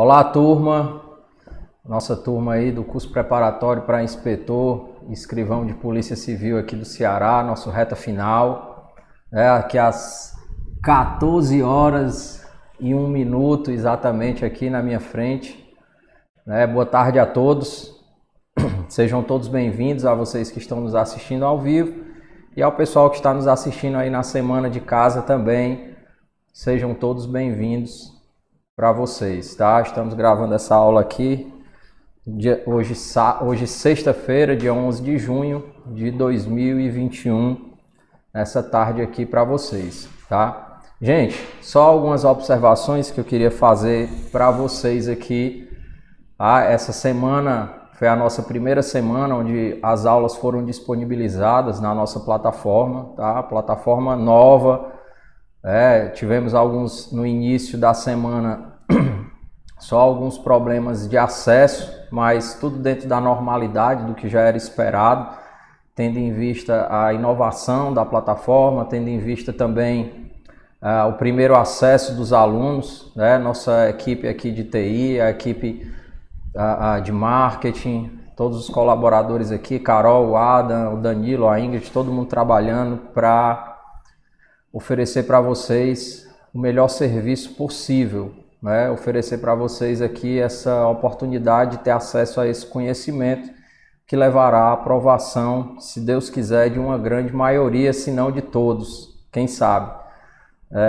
Olá, turma. Nossa turma aí do curso preparatório para inspetor e escrivão de Polícia Civil aqui do Ceará, nosso reta final. Aqui às 14 horas e 1 minuto exatamente aqui na minha frente. Boa tarde a todos. Sejam todos bem-vindos, a vocês que estão nos assistindo ao vivo e ao pessoal que está nos assistindo aí na semana de casa também. Sejam todos bem-vindos para vocês, tá? Estamos gravando essa aula aqui hoje sexta-feira, dia 11 de junho de 2021, essa tarde aqui para vocês, tá? Gente, só algumas observações que eu queria fazer para vocês aqui. Essa semana foi a nossa primeira semana onde as aulas foram disponibilizadas na nossa plataforma, tá? Plataforma nova. Tivemos alguns no início da semana, só alguns problemas de acesso, mas tudo dentro da normalidade do que já era esperado, tendo em vista a inovação da plataforma, tendo em vista também o primeiro acesso dos alunos, né? Nossa equipe aqui de TI, a equipe de marketing, todos os colaboradores aqui, Carol, o Adam, o Danilo, a Ingrid, todo mundo trabalhando para oferecer para vocês o melhor serviço possível, né? Oferecer para vocês aqui essa oportunidade de ter acesso a esse conhecimento que levará à aprovação, se Deus quiser, de uma grande maioria, se não de todos, quem sabe.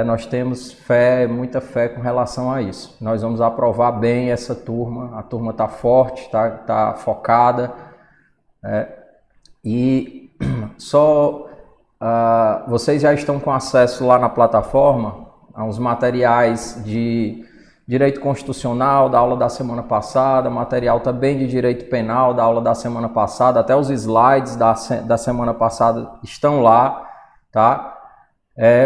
Nós temos fé, muita fé com relação a isso. Nós vamos aprovar bem essa turma, a turma está forte, está focada, e só vocês já estão com acesso lá na plataforma aos materiais de direito constitucional da aula da semana passada, material também de direito penal da aula da semana passada, até os slides da semana passada estão lá, tá?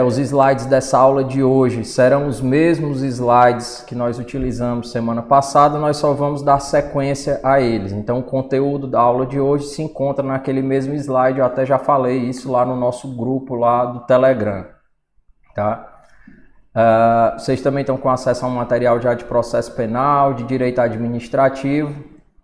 Os slides dessa aula de hoje serão os mesmos slides que nós utilizamos semana passada, nós só vamos dar sequência a eles. Então o conteúdo da aula de hoje se encontra naquele mesmo slide, eu até já falei isso lá no nosso grupo lá do Telegram, tá? Vocês também estão com acesso a um material já de processo penal, de direito administrativo,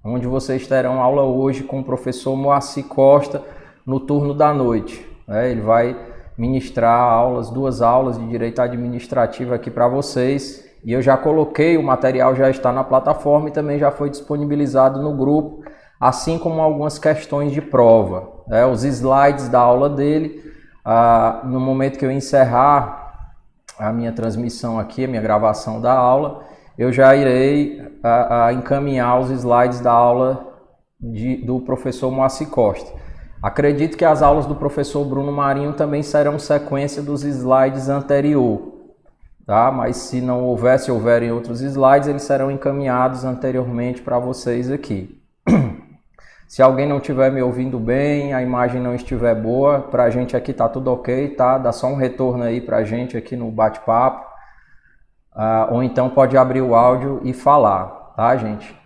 onde vocês terão aula hoje com o professor Moacir Costa no turno da noite. Ele vai ministrar duas aulas de direito administrativo aqui para vocês, e eu já coloquei, o material já está na plataforma e também já foi disponibilizado no grupo, assim como algumas questões de prova, os slides da aula dele. No momento que eu encerrar a minha transmissão aqui, a minha gravação da aula, eu já irei encaminhar os slides da aula do professor Moacir Costa. Acredito que as aulas do professor Bruno Marinho também serão sequência dos slides anterior, tá? Mas se não houverem outros slides, eles serão encaminhados anteriormente para vocês aqui. Se alguém não estiver me ouvindo bem, a imagem não estiver boa, para a gente aqui tá tudo ok, tá? Dá só um retorno aí para a gente aqui no bate-papo, ou então pode abrir o áudio e falar, tá, gente?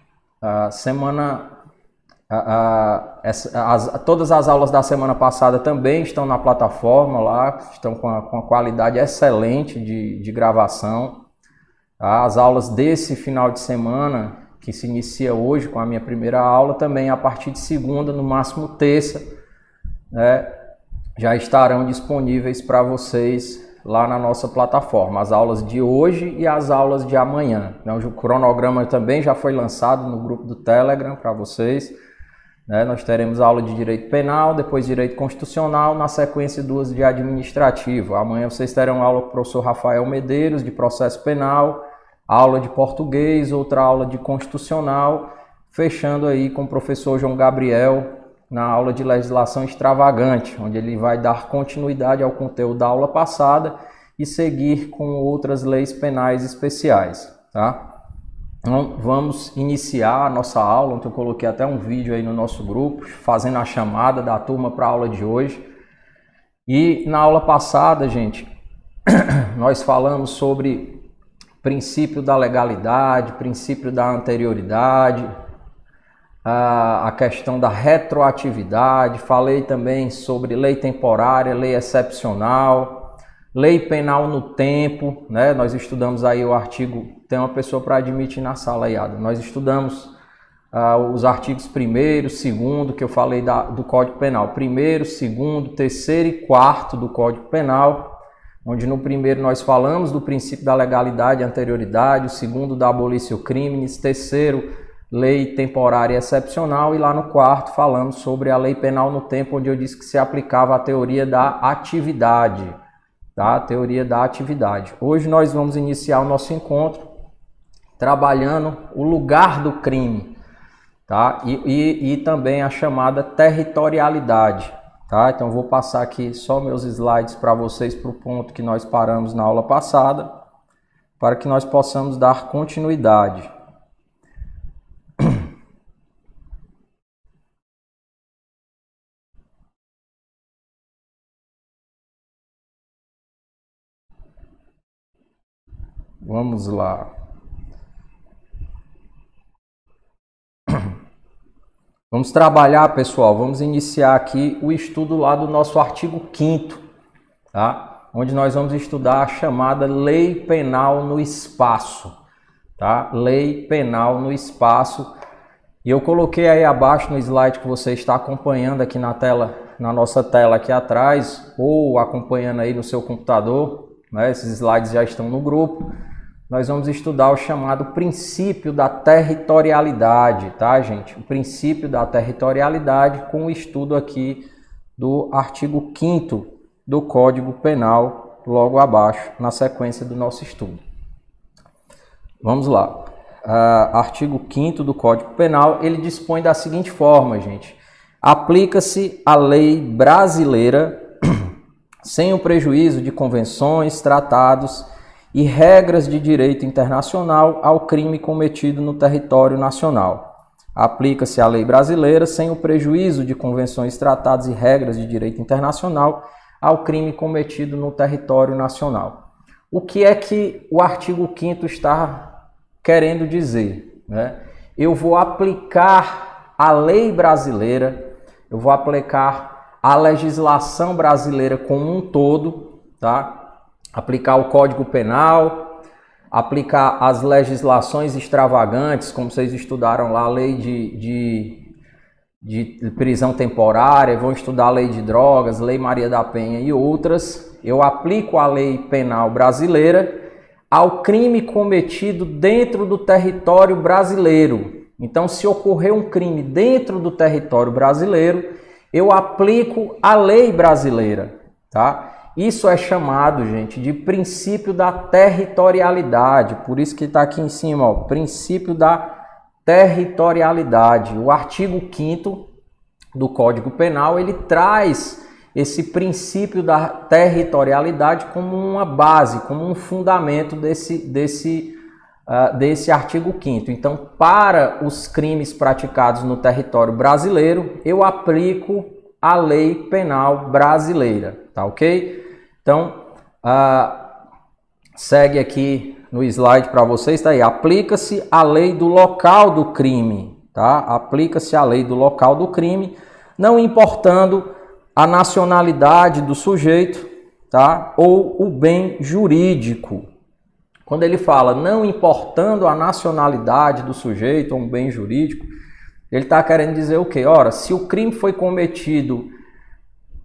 Todas as aulas da semana passada também estão na plataforma lá, estão com a qualidade excelente de gravação. Tá? As aulas desse final de semana, que se inicia hoje com a minha primeira aula, também a partir de segunda, no máximo terça, já estarão disponíveis para vocês lá na nossa plataforma. As aulas de hoje e as aulas de amanhã. O cronograma também já foi lançado no grupo do Telegram para vocês. Nós teremos aula de direito penal, depois direito constitucional, na sequência duas de administrativo. Amanhã vocês terão aula com o professor Rafael Medeiros de processo penal, aula de português, outra aula de constitucional, fechando aí com o professor João Gabriel na aula de legislação extravagante, onde ele vai dar continuidade ao conteúdo da aula passada e seguir com outras leis penais especiais, tá? Então, vamos iniciar a nossa aula, onde eu coloquei até um vídeo aí no nosso grupo, fazendo a chamada da turma para a aula de hoje. E na aula passada, gente, nós falamos sobre princípio da legalidade, princípio da anterioridade, a questão da retroatividade, falei também sobre lei temporária, lei excepcional, lei penal no tempo, né? Nós estudamos aí o artigo, tem uma pessoa para admitir na sala aí, Ada. Nós estudamos os artigos 1º, 2º, que eu falei do Código Penal. 1º, 2º, 3º e 4º do Código Penal, onde no 1º nós falamos do princípio da legalidade e anterioridade, o 2º da abolitio criminis, 3º, lei temporária e excepcional, e lá no 4º falamos sobre a lei penal no tempo, onde eu disse que se aplicava a teoria da atividade, tá? A teoria da atividade. Hoje nós vamos iniciar o nosso encontro trabalhando o lugar do crime, tá? E também a chamada territorialidade, tá? Então vou passar aqui só meus slides para vocês para o ponto que nós paramos na aula passada, para que nós possamos dar continuidade. Vamos lá. Vamos trabalhar, pessoal, vamos iniciar aqui o estudo lá do nosso artigo 5º, tá? Onde nós vamos estudar a chamada lei penal no espaço, tá? Lei penal no espaço. E eu coloquei aí abaixo no slide que você está acompanhando aqui na tela, na nossa tela aqui atrás, ou acompanhando aí no seu computador, né? Esses slides já estão no grupo. Nós vamos estudar o chamado princípio da territorialidade, tá, gente? O princípio da territorialidade com o estudo aqui do artigo 5º do Código Penal, logo abaixo, na sequência do nosso estudo. Vamos lá. Artigo 5º do Código Penal, ele dispõe da seguinte forma, gente. Aplica-se a lei brasileira sem o prejuízo de convenções, tratados e regras de direito internacional ao crime cometido no território nacional. Aplica-se a lei brasileira sem o prejuízo de convenções, tratados e regras de direito internacional ao crime cometido no território nacional. O que é que o artigo 5º está querendo dizer, né? Eu vou aplicar a lei brasileira, eu vou aplicar a legislação brasileira como um todo, tá? Aplicar o Código Penal, aplicar as legislações extravagantes, como vocês estudaram lá, a lei de prisão temporária, vão estudar a lei de drogas, lei Maria da Penha e outras. Eu aplico a lei penal brasileira ao crime cometido dentro do território brasileiro. Então, se ocorrer um crime dentro do território brasileiro, eu aplico a lei brasileira, tá? Isso é chamado, gente, de princípio da territorialidade. Por isso que está aqui em cima, ó, princípio da territorialidade. O artigo 5º do Código Penal, ele traz esse princípio da territorialidade como uma base, como um fundamento desse artigo 5º. Então, para os crimes praticados no território brasileiro, eu aplico a lei penal brasileira, tá ok? Então, segue aqui no slide para vocês, tá aí. Aplica-se a lei do local do crime, tá? Aplica-se a lei do local do crime, não importando a nacionalidade do sujeito, tá? Ou o bem jurídico. Quando ele fala não importando a nacionalidade do sujeito ou um bem jurídico, ele está querendo dizer o quê? Ora, se o crime foi cometido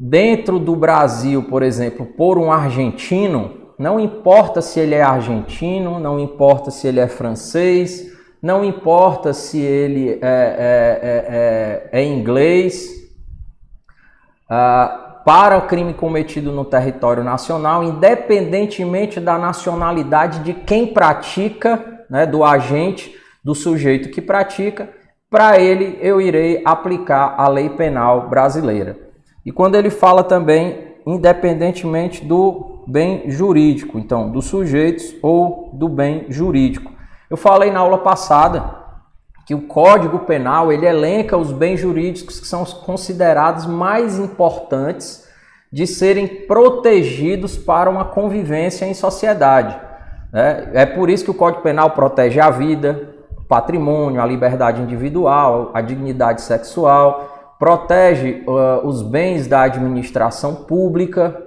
dentro do Brasil, por exemplo, por um argentino, não importa se ele é argentino, não importa se ele é francês, não importa se ele é inglês, para o crime cometido no território nacional, independentemente da nacionalidade de quem pratica, né, do agente, do sujeito que pratica, para ele eu irei aplicar a lei penal brasileira. E quando ele fala também, independentemente do bem jurídico, então, dos sujeitos ou do bem jurídico. Eu falei na aula passada que o Código Penal, ele elenca os bens jurídicos que são considerados mais importantes de serem protegidos para uma convivência em sociedade. É por isso que o Código Penal protege a vida, o patrimônio, a liberdade individual, a dignidade sexual, protege os bens da administração pública,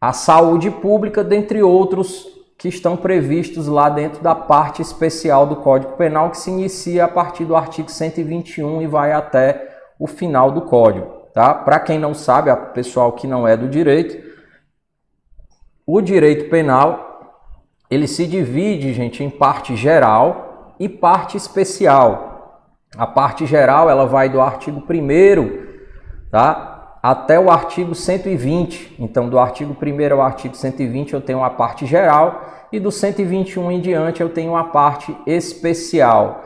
a saúde pública, dentre outros que estão previstos lá dentro da parte especial do Código Penal, que se inicia a partir do artigo 121 e vai até o final do Código. Tá? Para quem não sabe, a pessoal que não é do direito, o direito penal ele se divide, gente, em parte geral e parte especial. A parte geral ela vai do artigo 1º, tá? Até o artigo 120. Então, do artigo 1º ao artigo 120 eu tenho a parte geral e do 121 em diante eu tenho a parte especial.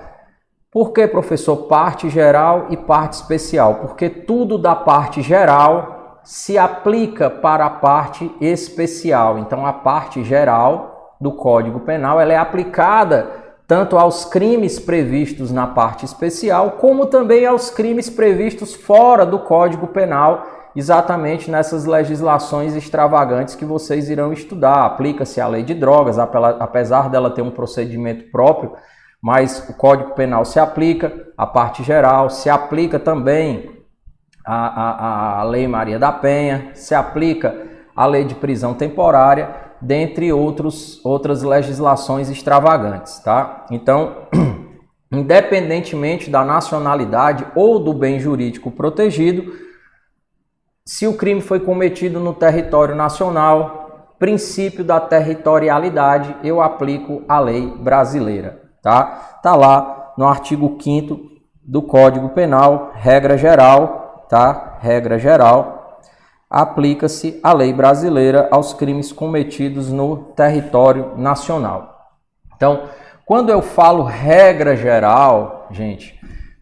Por que, professor, parte geral e parte especial? Porque tudo da parte geral se aplica para a parte especial. Então, a parte geral do Código Penal ela é aplicada tanto aos crimes previstos na parte especial, como também aos crimes previstos fora do Código Penal, exatamente nessas legislações extravagantes que vocês irão estudar. Aplica-se a lei de drogas, apesar dela ter um procedimento próprio, mas o Código Penal se aplica, a parte geral, se aplica também a Lei Maria da Penha, se aplica a Lei de Prisão Temporária, dentre outras legislações extravagantes, tá? Então, independentemente da nacionalidade ou do bem jurídico protegido, se o crime foi cometido no território nacional, princípio da territorialidade, eu aplico a lei brasileira, tá? Tá lá no artigo 5º do Código Penal, regra geral, tá? Regra geral. Aplica-se a lei brasileira aos crimes cometidos no território nacional. Então, quando eu falo regra geral, gente,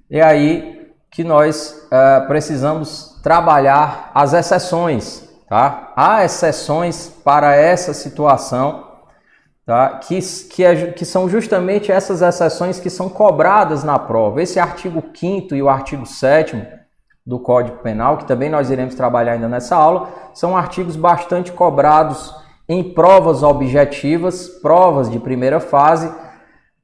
é aí que nós precisamos trabalhar as exceções, tá? Há exceções para essa situação, tá? Que são justamente essas exceções que são cobradas na prova. Esse artigo 5º e o artigo 7º do Código Penal, que também nós iremos trabalhar ainda nessa aula, são artigos bastante cobrados em provas objetivas, provas de primeira fase,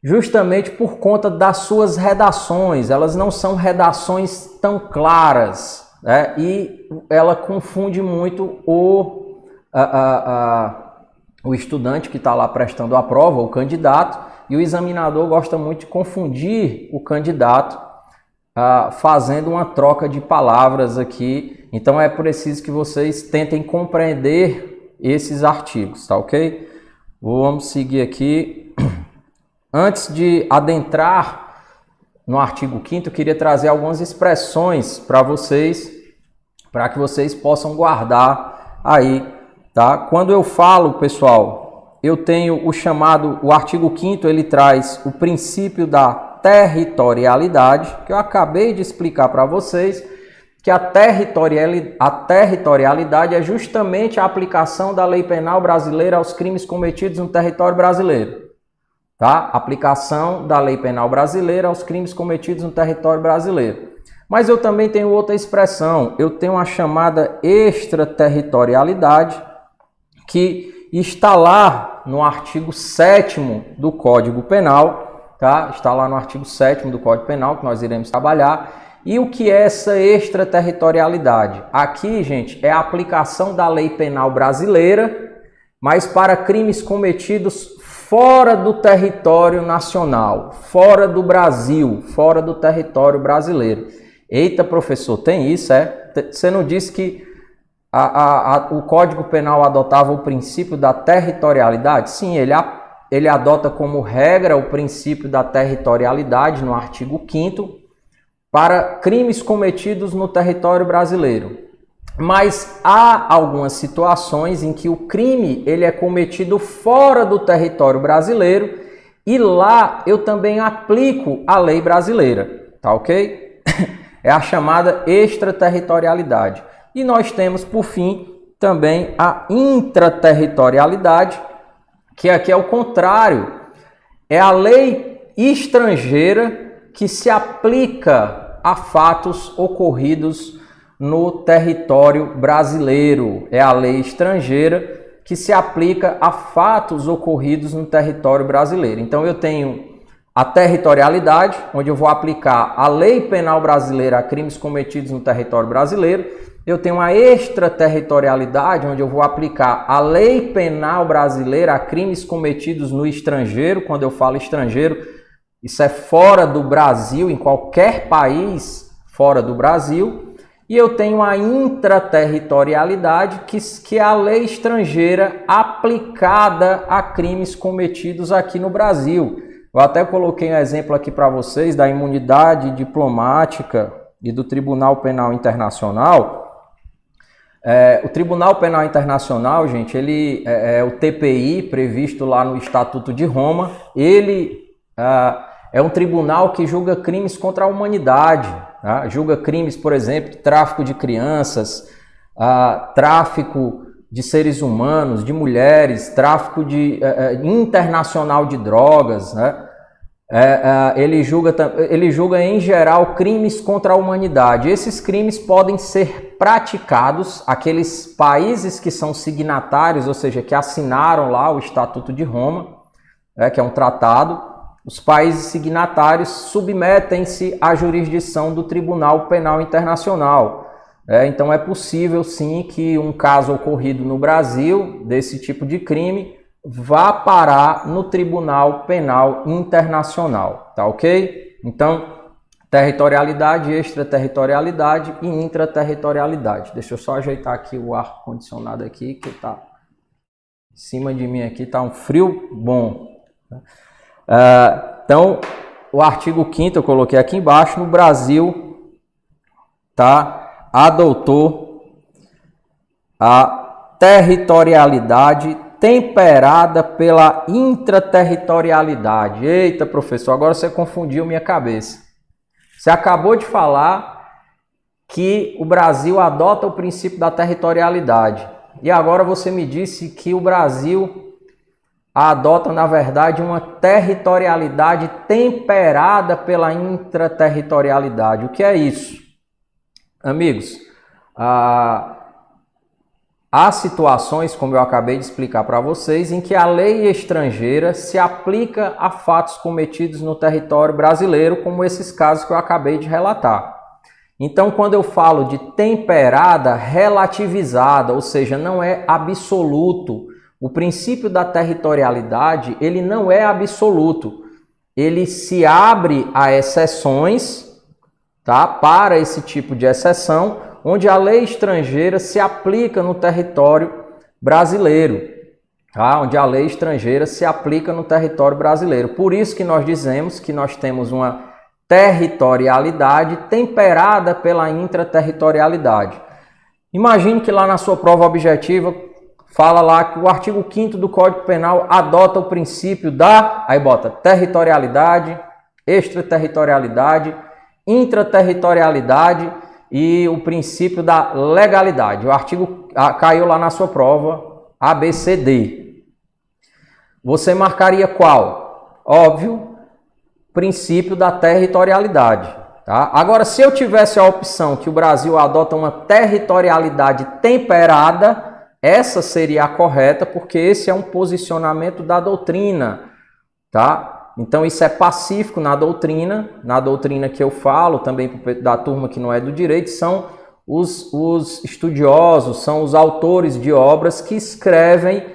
justamente por conta das suas redações. Elas não são redações tão claras, né? E ela confunde muito o estudante que está lá prestando a prova, o candidato, e o examinador gosta muito de confundir o candidato fazendo uma troca de palavras aqui. Então é preciso que vocês tentem compreender esses artigos, tá ok? Vamos seguir aqui. Antes de adentrar no artigo 5º, eu queria trazer algumas expressões para vocês, para que vocês possam guardar aí, tá? Quando eu falo, pessoal, eu tenho o artigo 5º, ele traz o princípio da territorialidade, que eu acabei de explicar para vocês, que a territorialidade é justamente a aplicação da lei penal brasileira aos crimes cometidos no território brasileiro. Tá? Aplicação da lei penal brasileira aos crimes cometidos no território brasileiro. Mas eu também tenho outra expressão, eu tenho a chamada extraterritorialidade, que está lá no artigo 7º do Código Penal, tá? Está lá no artigo 7º do Código Penal, que nós iremos trabalhar. E o que é essa extraterritorialidade? Aqui, gente, é a aplicação da lei penal brasileira, mas para crimes cometidos fora do território nacional, fora do Brasil, fora do território brasileiro. Eita, professor, tem isso, é? Você não disse que o Código Penal adotava o princípio da territorialidade? Sim, ele adota como regra o princípio da territorialidade no artigo 5º para crimes cometidos no território brasileiro. Mas há algumas situações em que o crime ele é cometido fora do território brasileiro e lá eu também aplico a lei brasileira, tá ok? É a chamada extraterritorialidade. E nós temos, por fim, também a intraterritorialidade, que aqui é o contrário. É a lei estrangeira que se aplica a fatos ocorridos no território brasileiro. É a lei estrangeira que se aplica a fatos ocorridos no território brasileiro. Então eu tenho a territorialidade, onde eu vou aplicar a lei penal brasileira a crimes cometidos no território brasileiro. Eu tenho a extraterritorialidade, onde eu vou aplicar a lei penal brasileira a crimes cometidos no estrangeiro. Quando eu falo estrangeiro, isso é fora do Brasil, em qualquer país fora do Brasil. E eu tenho a intraterritorialidade, que é a lei estrangeira aplicada a crimes cometidos aqui no Brasil. Eu até coloquei um exemplo aqui para vocês da imunidade diplomática e do Tribunal Penal Internacional. O Tribunal Penal Internacional, gente, ele é o TPI previsto lá no Estatuto de Roma. Ele é um tribunal que julga crimes contra a humanidade, tá? Julga crimes, por exemplo, de tráfico de crianças, tráfico de seres humanos, de mulheres, tráfico internacional de drogas, né? Ele julga em geral crimes contra a humanidade. Esses crimes podem ser praticados, aqueles países que são signatários, ou seja, que assinaram lá o Estatuto de Roma, que é um tratado. Os países signatários submetem-se à jurisdição do Tribunal Penal Internacional. Então é possível sim que um caso ocorrido no Brasil desse tipo de crime vá parar no Tribunal Penal Internacional, tá ok? Então, territorialidade, extraterritorialidade e intraterritorialidade. Deixa eu só ajeitar aqui o ar-condicionado aqui, que tá em cima de mim aqui, tá um frio bom. Então, o artigo 5º eu coloquei aqui embaixo, no Brasil, tá, adotou a territorialidade temperada pela intraterritorialidade. Eita, professor, agora você confundiu minha cabeça. Você acabou de falar que o Brasil adota o princípio da territorialidade. E agora você me disse que o Brasil adota, na verdade, uma territorialidade temperada pela intraterritorialidade. O que é isso? Amigos, há situações, como eu acabei de explicar para vocês, em que a lei estrangeira se aplica a fatos cometidos no território brasileiro, como esses casos que eu acabei de relatar. Então, quando eu falo de temperada, relativizada, ou seja, não é absoluto, o princípio da territorialidade, ele não é absoluto. Ele se abre a exceções, tá? Para esse tipo de exceção, onde a lei estrangeira se aplica no território brasileiro, tá? Onde a lei estrangeira se aplica no território brasileiro. Por isso que nós dizemos que nós temos uma territorialidade temperada pela intraterritorialidade. Imagine que lá na sua prova objetiva fala lá que o artigo 5º do Código Penal adota o princípio da, aí bota territorialidade, extraterritorialidade, intraterritorialidade e o princípio da legalidade. O artigo caiu lá na sua prova, ABCD. Você marcaria qual? Óbvio, princípio da territorialidade. Tá? Agora, se eu tivesse a opção que o Brasil adota uma territorialidade temperada, essa seria a correta, porque esse é um posicionamento da doutrina. Tá? Então, isso é pacífico na doutrina que eu falo, também da turma que não é do direito, são os estudiosos, são os autores de obras que escrevem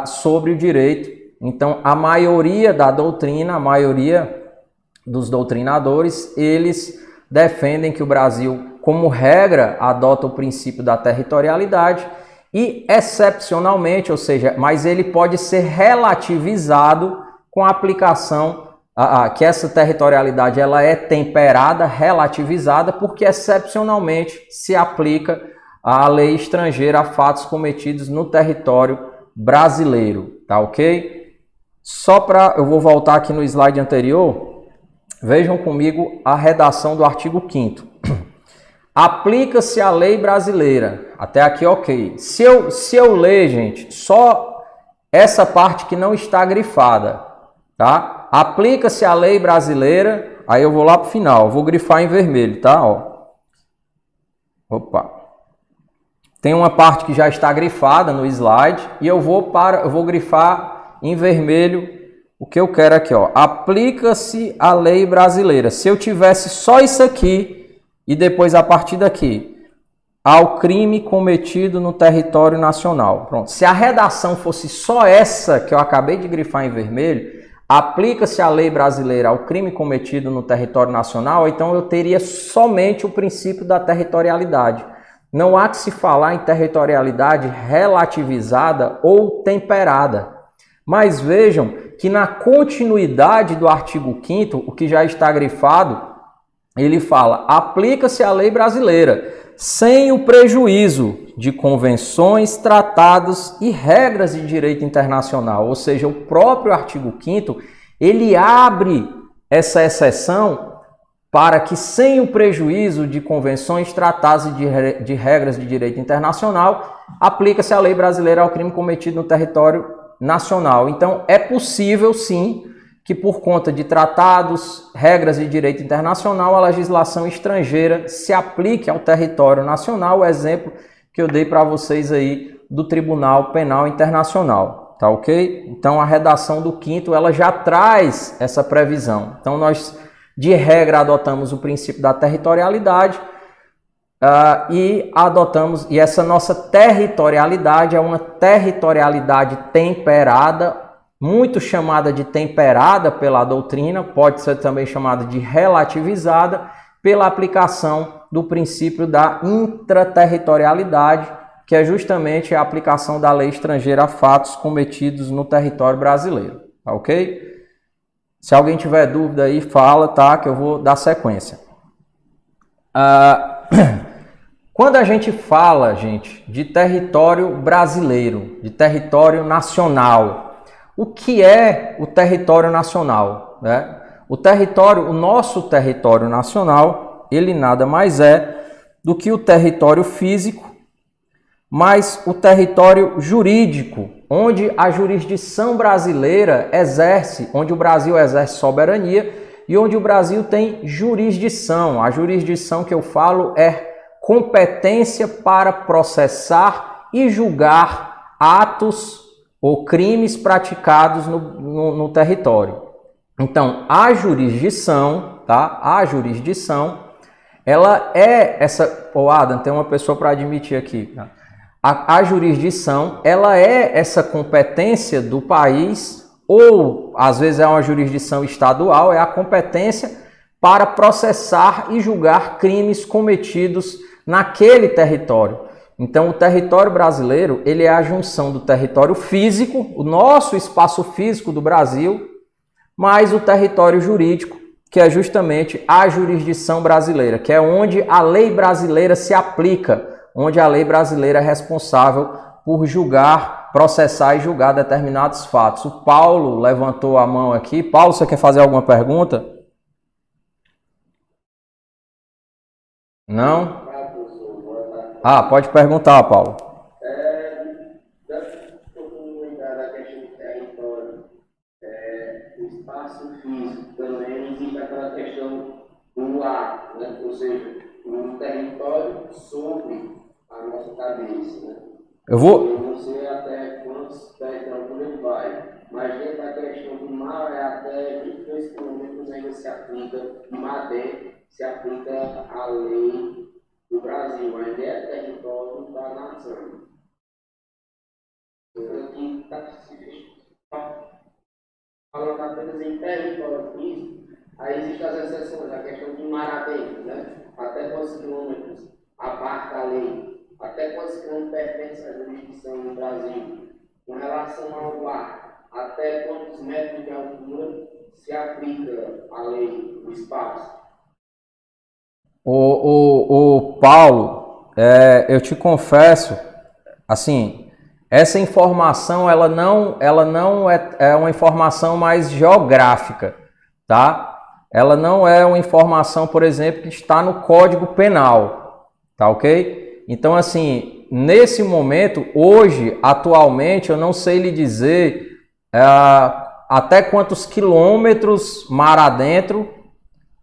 sobre o direito. Então, a maioria da doutrina, a maioria dos doutrinadores, eles defendem que o Brasil, como regra, adota o princípio da territorialidade e, excepcionalmente, ou seja, mas ele pode ser relativizado com a aplicação, que essa territorialidade ela é temperada, relativizada, porque excepcionalmente se aplica a lei estrangeira a fatos cometidos no território brasileiro, tá ok? Eu vou voltar aqui no slide anterior, vejam comigo a redação do artigo 5º. Aplica-se a lei brasileira, até aqui ok. Se eu ler, gente, só essa parte que não está grifada, tá? Aplica-se a lei brasileira, aí eu vou lá para o final, vou grifar em vermelho, tá? Ó. Opa. Tem uma parte que já está grifada no slide e eu vou grifar em vermelho o que eu quero aqui, ó, aplica-se a lei brasileira. Se eu tivesse só isso aqui e depois a partir daqui, ao crime cometido no território nacional. Pronto. Se a redação fosse só essa que eu acabei de grifar em vermelho, aplica-se a lei brasileira ao crime cometido no território nacional, então eu teria somente o princípio da territorialidade. Não há que se falar em territorialidade relativizada ou temperada. Mas vejam que na continuidade do artigo 5º, o que já está grifado, ele fala: aplica-se a lei brasileira, sem o prejuízo de convenções, tratados e regras de direito internacional. Ou seja, o próprio artigo 5º, ele abre essa exceção para que, sem o prejuízo de convenções, tratados e de regras de direito internacional, aplica-se a lei brasileira ao crime cometido no território nacional. Então, é possível, sim, que por conta de tratados, regras de direito internacional, a legislação estrangeira se aplique ao território nacional, o exemplo que eu dei para vocês aí do Tribunal Penal Internacional, tá ok? Então, a redação do 5º, ela já traz essa previsão. Então, nós, de regra, adotamos o princípio da territorialidade, e essa nossa territorialidade é uma territorialidade temperada, muito chamada de temperada pela doutrina, pode ser também chamada de relativizada, pela aplicação do princípio da intraterritorialidade, que é justamente a aplicação da lei estrangeira a fatos cometidos no território brasileiro, tá ok? Se alguém tiver dúvida aí, fala, tá? Que eu vou dar sequência. Quando a gente fala, gente, de território brasileiro, de território nacional, o que é o território nacional, né? O nosso território nacional, ele nada mais é do que o território físico, mas o território jurídico, onde a jurisdição brasileira exerce, onde o Brasil exerce soberania e onde o Brasil tem jurisdição. A jurisdição que eu falo é competência para processar e julgar atos ou crimes praticados no território. Então, a jurisdição, tá? A jurisdição, ela é essa... Ô, Adam, tem uma pessoa para admitir aqui. Tá? A jurisdição, ela é essa competência do país, ou às vezes é uma jurisdição estadual, é a competência para processar e julgar crimes cometidos naquele território. Então, o território brasileiro, ele é a junção do território físico, o nosso espaço físico do Brasil, mais o território jurídico, que é justamente a jurisdição brasileira, que é onde a lei brasileira se aplica, onde a lei brasileira é responsável por julgar, processar e julgar determinados fatos. O Paulo levantou a mão aqui. Paulo, você quer fazer alguma pergunta? Não? Ah, pode perguntar, Paulo. O espaço físico também existe aquela questão do ar, né? Ou seja, um território sobre a nossa cabeça, né? Eu não sei até quantos pés de altura ele vai, mas dentro da questão do mar é até 22 quilômetros ainda se aplica, de mar dentro, se aplica a lei do Brasil, ainda é território da nação. Então aqui está falando apenas em território físico, aí existem as exceções, a questão de mar adentro, né? Até quantos quilômetros abarca a lei, até quantos quilômetros pertence à jurisdição no Brasil, com relação ao ar, até quantos metros de altura se aplica a lei do espaço. O Paulo, eu te confesso, assim, essa informação ela não é uma informação mais geográfica, tá? Ela não é uma informação, por exemplo, que está no Código Penal, tá ok? Então, assim, nesse momento, hoje, atualmente, eu não sei lhe dizer até quantos quilômetros mar adentro,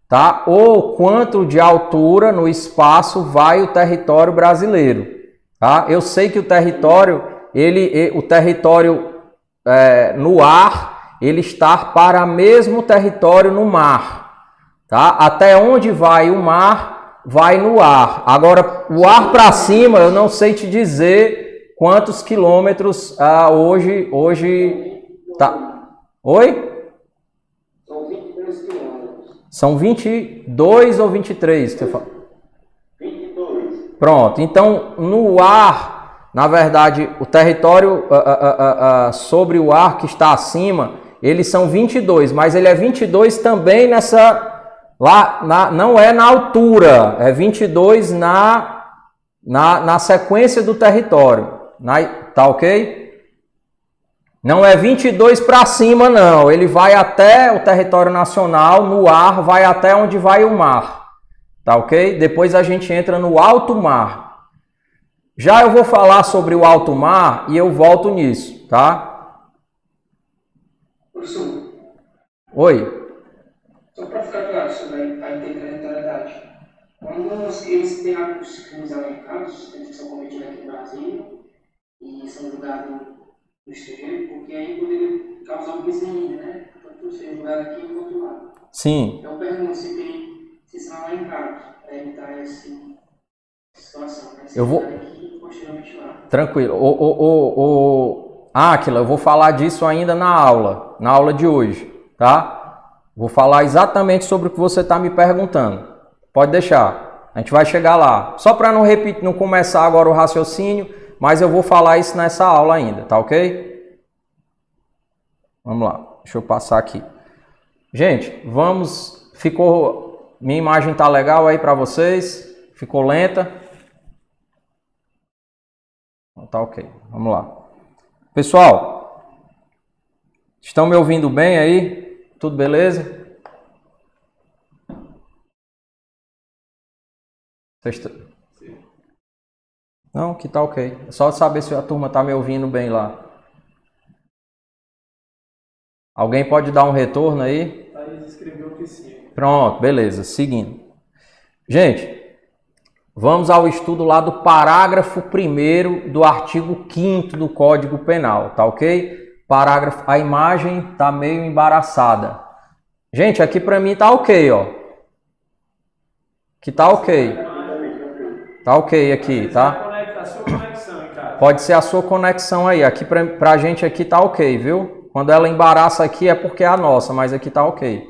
tá? Ou quanto de altura no espaço vai o território brasileiro, tá? Eu sei que o território, no ar, ele estar para o mesmo território no mar, tá? Até onde vai o mar, vai no ar. Agora, o ar para cima, eu não sei te dizer quantos quilômetros hoje tá. Oi? São 22 quilômetros. São 22 ou 23? Você fala? 22. Pronto. Então, no ar, na verdade, o território sobre o ar que está acima, eles são 22, mas ele é 22 também nessa... não é na altura, é 22 na sequência do território. Tá ok? Não é 22 para cima, não. Ele vai até o território nacional, no ar, vai até onde vai o mar. Tá ok? Depois a gente entra no alto mar. Já eu vou falar sobre o alto mar e eu volto nisso, tá? Professor. Oi. Só para ficar claro sobre a interterritorialidade. Quando eles têm atos crimes americanos, que são cometidos aqui no Brasil e são julgados no estrangeiro, porque aí poderia causar um desenho, né? Tanto ser julgado aqui quanto lá. Sim. Eu pergunto se são elencados para evitar essa situação. Né? Eu vou... Aqui, posteriormente lá. Tranquilo. Áquila, eu vou falar disso ainda na aula de hoje, tá? Vou falar exatamente sobre o que você está me perguntando. Pode deixar. A gente vai chegar lá. Só para não repetir, não começar agora o raciocínio, mas eu vou falar isso nessa aula ainda, tá ok? Vamos lá. Deixa eu passar aqui. Gente, vamos... Ficou... Minha imagem tá legal aí para vocês? Ficou lenta? Tá ok. Vamos lá. Pessoal, estão me ouvindo bem aí? Tudo beleza? Não, que tá ok. É só saber se a turma tá me ouvindo bem lá. Alguém pode dar um retorno aí? Thaís escreveu que sim. Pronto, beleza. Seguindo. Gente, vamos ao estudo lá do parágrafo 1º do artigo 5º do Código Penal, tá ok? Parágrafo, a imagem tá meio embaraçada. Gente, aqui para mim tá ok, ó. Que tá ok. Tá ok aqui, tá? Pode ser a sua conexão aí. Aqui pra gente aqui tá ok, viu? Quando ela embaraça aqui é porque é a nossa, mas aqui tá ok.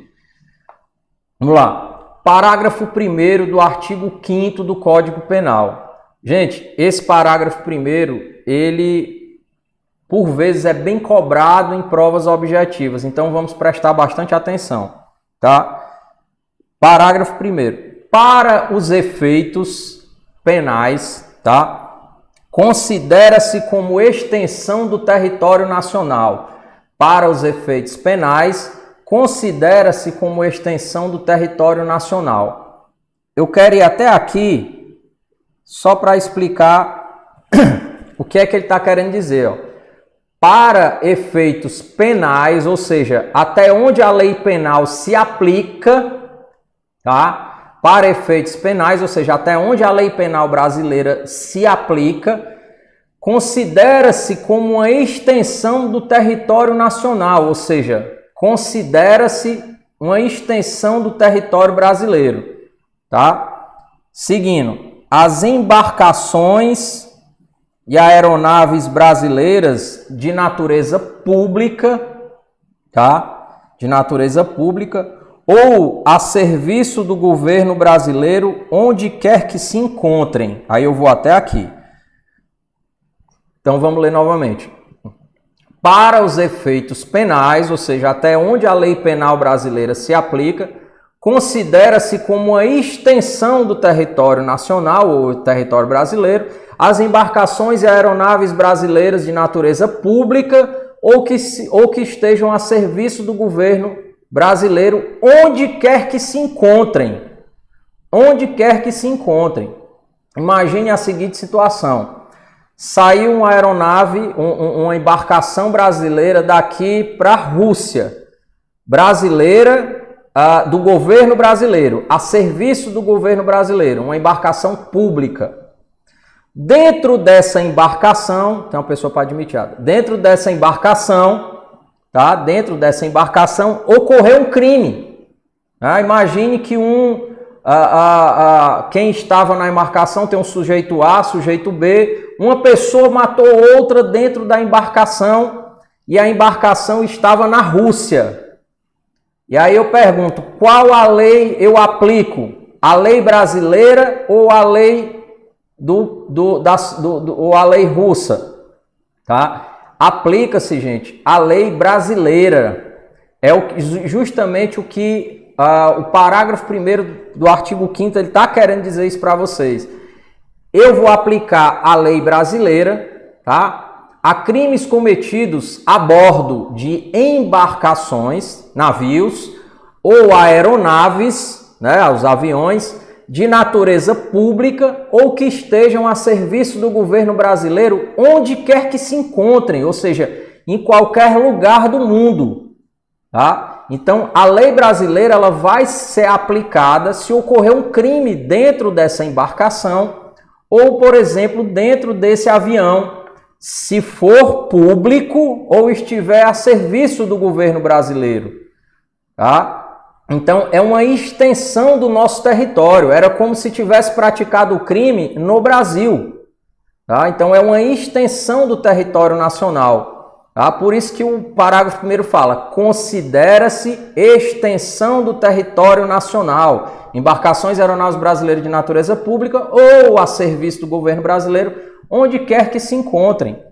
Vamos lá. Parágrafo 1º do artigo 5º do Código Penal. Gente, esse parágrafo 1º, ele... por vezes é bem cobrado em provas objetivas, então vamos prestar bastante atenção, tá? Parágrafo 1º. Para os efeitos penais, tá? Considera-se como extensão do território nacional. Para os efeitos penais, considera-se como extensão do território nacional. Eu quero ir até aqui só para explicar o que é que ele está querendo dizer, ó. Para efeitos penais, ou seja, até onde a lei penal se aplica, tá? Para efeitos penais, ou seja, até onde a lei penal brasileira se aplica, considera-se como uma extensão do território nacional, ou seja, considera-se uma extensão do território brasileiro, tá? Seguindo, as embarcações e aeronaves brasileiras de natureza pública, tá? De natureza pública ou a serviço do governo brasileiro, onde quer que se encontrem. Aí eu vou até aqui. Então vamos ler novamente. Para os efeitos penais, ou seja, até onde a lei penal brasileira se aplica, considera-se como uma extensão do território nacional ou território brasileiro as embarcações e aeronaves brasileiras de natureza pública ou que estejam a serviço do governo brasileiro, onde quer que se encontrem. Onde quer que se encontrem. Imagine a seguinte situação. Saiu uma aeronave, uma embarcação brasileira daqui para a Rússia. Brasileira, do governo brasileiro, a serviço do governo brasileiro, uma embarcação pública. Dentro dessa embarcação, tem uma pessoa para admitir, dentro dessa embarcação tá? Dentro dessa embarcação ocorreu um crime. Imagine que quem estava na embarcação tem um sujeito A, sujeito B, uma pessoa matou outra dentro da embarcação e a embarcação estava na Rússia. E aí eu pergunto, qual a lei eu aplico? A lei brasileira ou a lei ou a lei russa? Tá? Aplica-se, gente, a lei brasileira. É justamente o que o parágrafo 1º do artigo 5º ele está querendo dizer isso para vocês. Eu vou aplicar a lei brasileira, tá? A crimes cometidos a bordo de embarcações, navios ou aeronaves, né, os aviões, de natureza pública ou que estejam a serviço do governo brasileiro onde quer que se encontrem, ou seja, em qualquer lugar do mundo. Tá? Então, a lei brasileira ela vai ser aplicada se ocorrer um crime dentro dessa embarcação ou, por exemplo, dentro desse avião, se for público ou estiver a serviço do governo brasileiro. Tá? Então, é uma extensão do nosso território. Era como se tivesse praticado o crime no Brasil. Tá? Então, é uma extensão do território nacional. Tá? Por isso que o parágrafo 1º fala, considera-se extensão do território nacional. Embarcações aeronaves brasileiras de natureza pública ou a serviço do governo brasileiro, onde quer que se encontrem.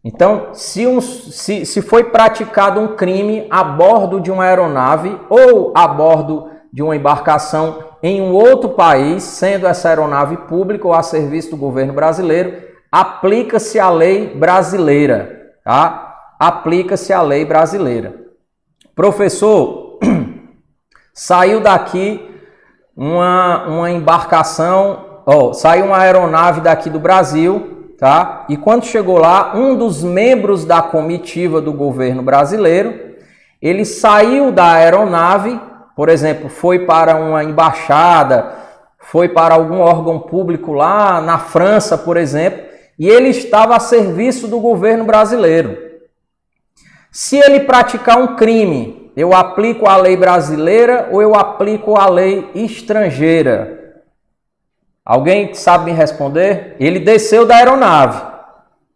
Então, se foi praticado um crime a bordo de uma aeronave ou a bordo de uma embarcação em um outro país, sendo essa aeronave pública ou a serviço do governo brasileiro, aplica-se a lei brasileira. Tá? Aplica-se a lei brasileira. Professor, saiu daqui uma embarcação, saiu uma aeronave daqui do Brasil, tá? E quando chegou lá, um dos membros da comitiva do governo brasileiro, ele saiu da aeronave, por exemplo, foi para uma embaixada, foi para algum órgão público lá na França, por exemplo, e ele estava a serviço do governo brasileiro. Se ele praticar um crime, eu aplico a lei brasileira ou eu aplico a lei estrangeira? Alguém sabe me responder? Ele desceu da aeronave,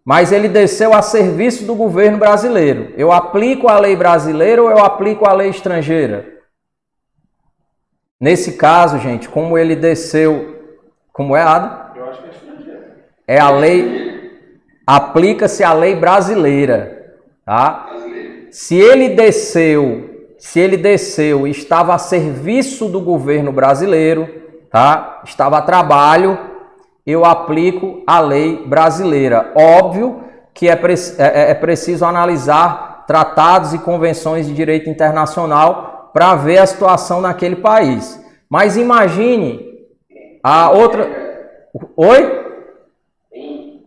mas ele desceu a serviço do governo brasileiro. Eu aplico a lei brasileira ou eu aplico a lei estrangeira? Nesse caso, gente, como ele desceu... Como é, Ada? Eu acho que é estrangeira. É a lei... Aplica-se a lei brasileira, tá? Se ele desceu e estava a serviço do governo brasileiro, tá? Estava a trabalho, eu aplico a lei brasileira. Óbvio que é preciso analisar tratados e convenções de direito internacional para ver a situação naquele país. Mas imagine a outra... Oi? Em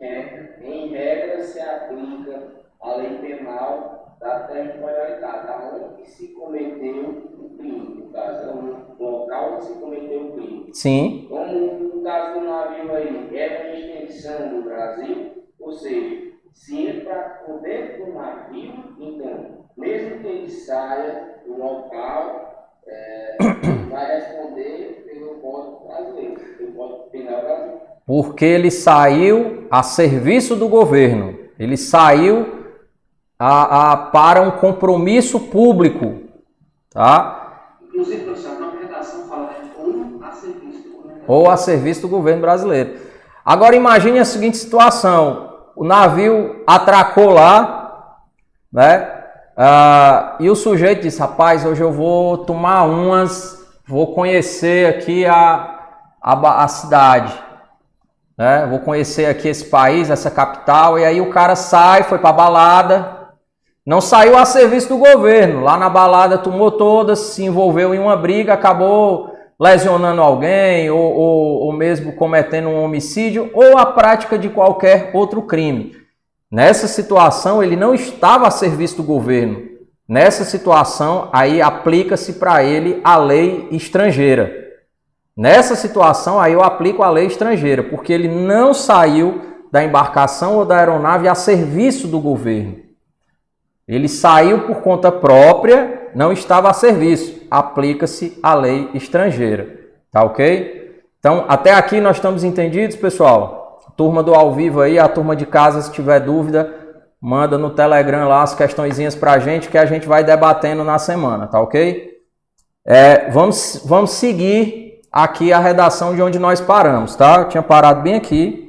regra, se aplica a lei penal da territorialidade, onde se cometeu o crime. No caso, é um local onde se cometeu o crime. Sim. Como no caso do navio aí, é uma extensão do Brasil, ou seja, se entra por dentro do navio, então, mesmo que ele saia do local, vai responder pelo Código Brasileiro, pelo Código Penal Brasileiro. Porque ele saiu a serviço do governo. Ele saiu para um compromisso público. Tá? Inclusive, professor, a própria redação fala ou a serviço do governo. Ou a serviço do governo brasileiro. Agora imagine a seguinte situação. O navio atracou lá, né? E o sujeito disse, rapaz, hoje eu vou tomar umas, vou conhecer aqui a cidade, né? Vou conhecer aqui esse país, essa capital, e aí o cara sai, foi para a balada, não saiu a serviço do governo, lá na balada tomou todas, se envolveu em uma briga, acabou lesionando alguém, ou mesmo cometendo um homicídio, ou a prática de qualquer outro crime. Nessa situação, ele não estava a serviço do governo. Nessa situação, aí aplica-se para ele a lei estrangeira. Nessa situação, aí eu aplico a lei estrangeira, porque ele não saiu da embarcação ou da aeronave a serviço do governo. Ele saiu por conta própria, não estava a serviço. Aplica-se a lei estrangeira. Tá ok? Então, até aqui nós estamos entendidos, pessoal? Turma do ao vivo aí, a turma de casa, se tiver dúvida, manda no Telegram lá as questõezinhas pra gente, que a gente vai debatendo na semana, tá ok? Vamos seguir aqui a redação de onde nós paramos, tá? Eu tinha parado bem aqui.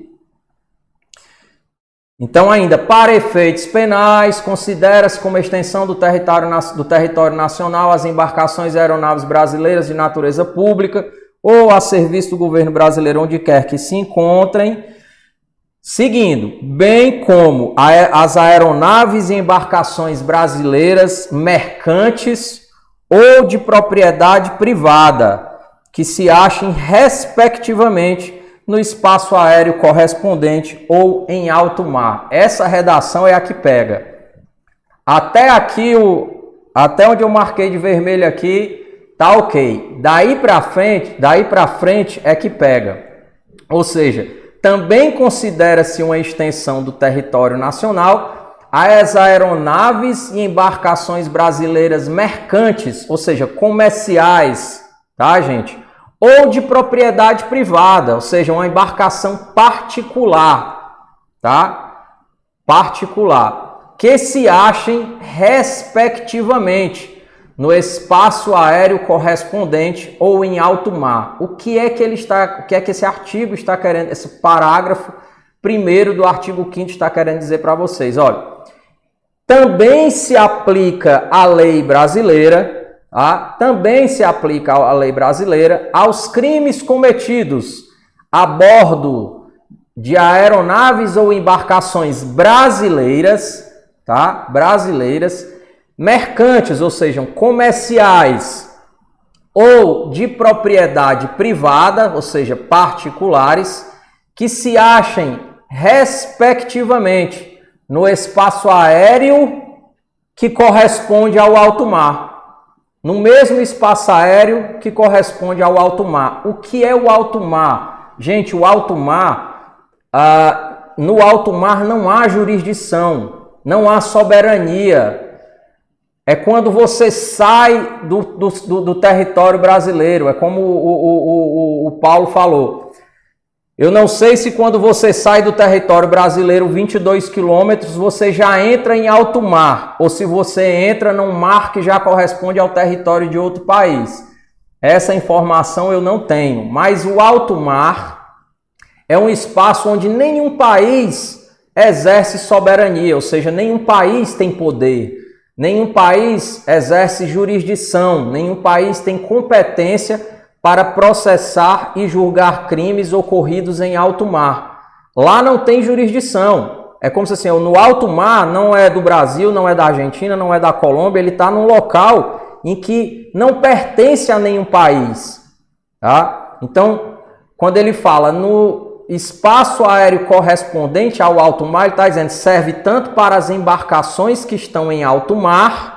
Então, ainda, para efeitos penais, considera-se como extensão do território nacional as embarcações e aeronaves brasileiras de natureza pública ou a serviço do governo brasileiro onde quer que se encontrem, seguindo, bem como as aeronaves e embarcações brasileiras mercantes ou de propriedade privada, que se achem, respectivamente, no espaço aéreo correspondente ou em alto mar. Essa redação é a que pega. Até aqui, até onde eu marquei de vermelho aqui, tá ok. Daí para frente é que pega. Ou seja, também considera-se uma extensão do território nacional as aeronaves e embarcações brasileiras mercantes, ou seja, comerciais, tá, gente? Ou de propriedade privada, ou seja, uma embarcação particular, tá? Particular, que se achem, respectivamente, no espaço aéreo correspondente ou em alto mar. O que é que esse artigo está querendo, esse parágrafo primeiro do artigo 5º está querendo dizer para vocês? Olha, também se aplica a lei brasileira, também se aplica a lei brasileira aos crimes cometidos a bordo de aeronaves ou embarcações brasileiras, tá? Brasileiras, mercantes, ou seja, comerciais ou de propriedade privada, ou seja, particulares, que se achem, respectivamente, no espaço aéreo que corresponde ao alto mar. No mesmo espaço aéreo que corresponde ao alto mar. O que é o alto mar? Gente, o alto mar, no alto mar não há jurisdição, não há soberania. É quando você sai do território brasileiro, é como o Paulo falou. Eu não sei se quando você sai do território brasileiro 22 quilômetros, você já entra em alto mar, ou se você entra num mar que já corresponde ao território de outro país. Essa informação eu não tenho, mas o alto mar é um espaço onde nenhum país exerce soberania, ou seja, nenhum país tem poder, nenhum país exerce jurisdição, nenhum país tem competência para processar e julgar crimes ocorridos em alto mar. Lá não tem jurisdição. É como se assim, no alto mar não é do Brasil, não é da Argentina, não é da Colômbia, ele está num local em que não pertence a nenhum país. Tá? Então, quando ele fala no espaço aéreo correspondente ao alto mar, ele está dizendo que serve tanto para as embarcações que estão em alto mar,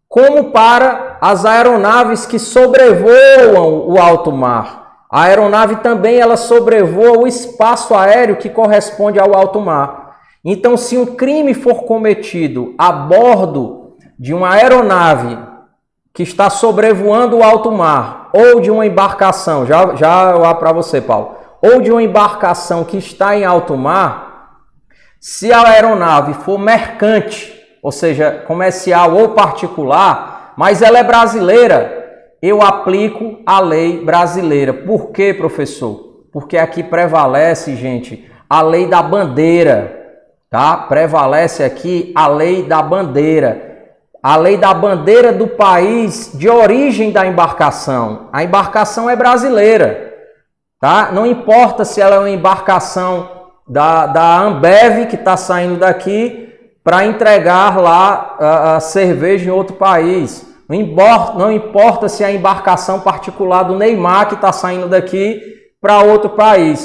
como para as aeronaves que sobrevoam o alto mar. A aeronave também ela sobrevoa o espaço aéreo que corresponde ao alto mar. Então, se um crime for cometido a bordo de uma aeronave que está sobrevoando o alto mar, ou de uma embarcação, já lá para você, Paulo, ou de uma embarcação que está em alto mar, se a aeronave for mercante, ou seja, comercial ou particular, mas ela é brasileira, eu aplico a lei brasileira. Por quê, professor? Porque aqui prevalece, gente, a lei da bandeira, tá? Prevalece aqui a lei da bandeira. A lei da bandeira do país de origem da embarcação. A embarcação é brasileira, tá? Não importa se ela é uma embarcação da Ambev que está saindo daqui para entregar lá a cerveja em outro país. Não importa se é a embarcação particular do Neymar que está saindo daqui para outro país.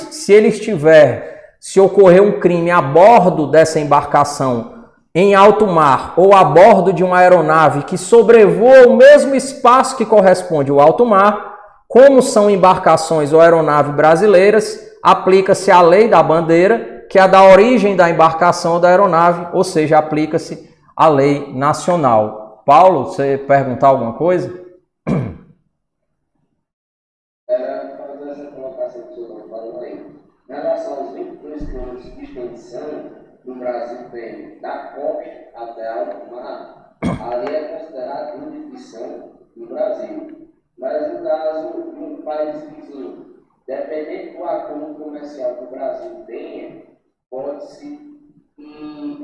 Se ocorrer um crime a bordo dessa embarcação em alto mar ou a bordo de uma aeronave que sobrevoa o mesmo espaço que corresponde ao alto mar, como são embarcações ou aeronaves brasileiras, aplica-se a lei da bandeira, que é a da origem da embarcação ou da aeronave, ou seja, aplica-se a lei nacional. Paulo, você perguntar alguma coisa? Era fazer essa colocação que o senhor falou aí. Em relação aos 22 quilômetros de extensão do Brasil tem da costa até alto mar, ali é considerada jurisdição do Brasil. Mas no caso de um país vizinho, dependendo do acordo comercial que o Brasil tenha, pode-se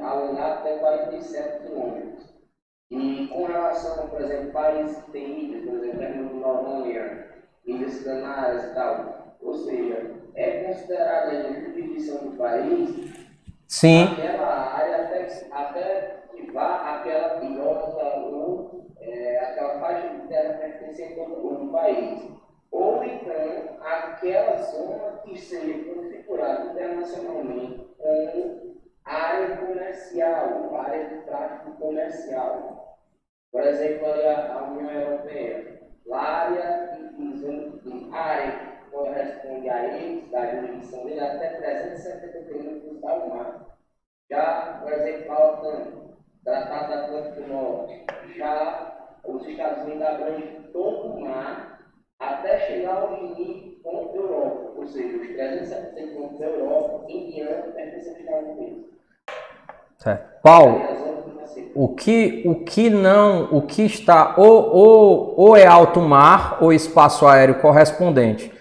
alongar até 47 quilômetros. E com relação, por exemplo, países que têm ilhas, por exemplo, Noronha, Ilhas Canárias e tal, ou seja, é considerada a jurisdição do país. Sim. Aquela área até que vá aquela ilhota ou aquela faixa de terra pertencente ao país. Ou então aquela zona que seja configurada internacionalmente como área comercial, área de tráfico comercial. Por exemplo, a União Europeia, a área que corresponde a eles, da jurisdição dele, até 370 quilômetros ao mar. Já, por exemplo, a OTAN, Tratado Atlântico Norte, já os Estados Unidos abrangem todo o mar até chegar ao limite com a Europa, ou seja, os 370 quilômetros da Europa em diante pertencem aos Estados Unidos. Certo. Paulo, o que está ou é alto mar ou espaço aéreo correspondente.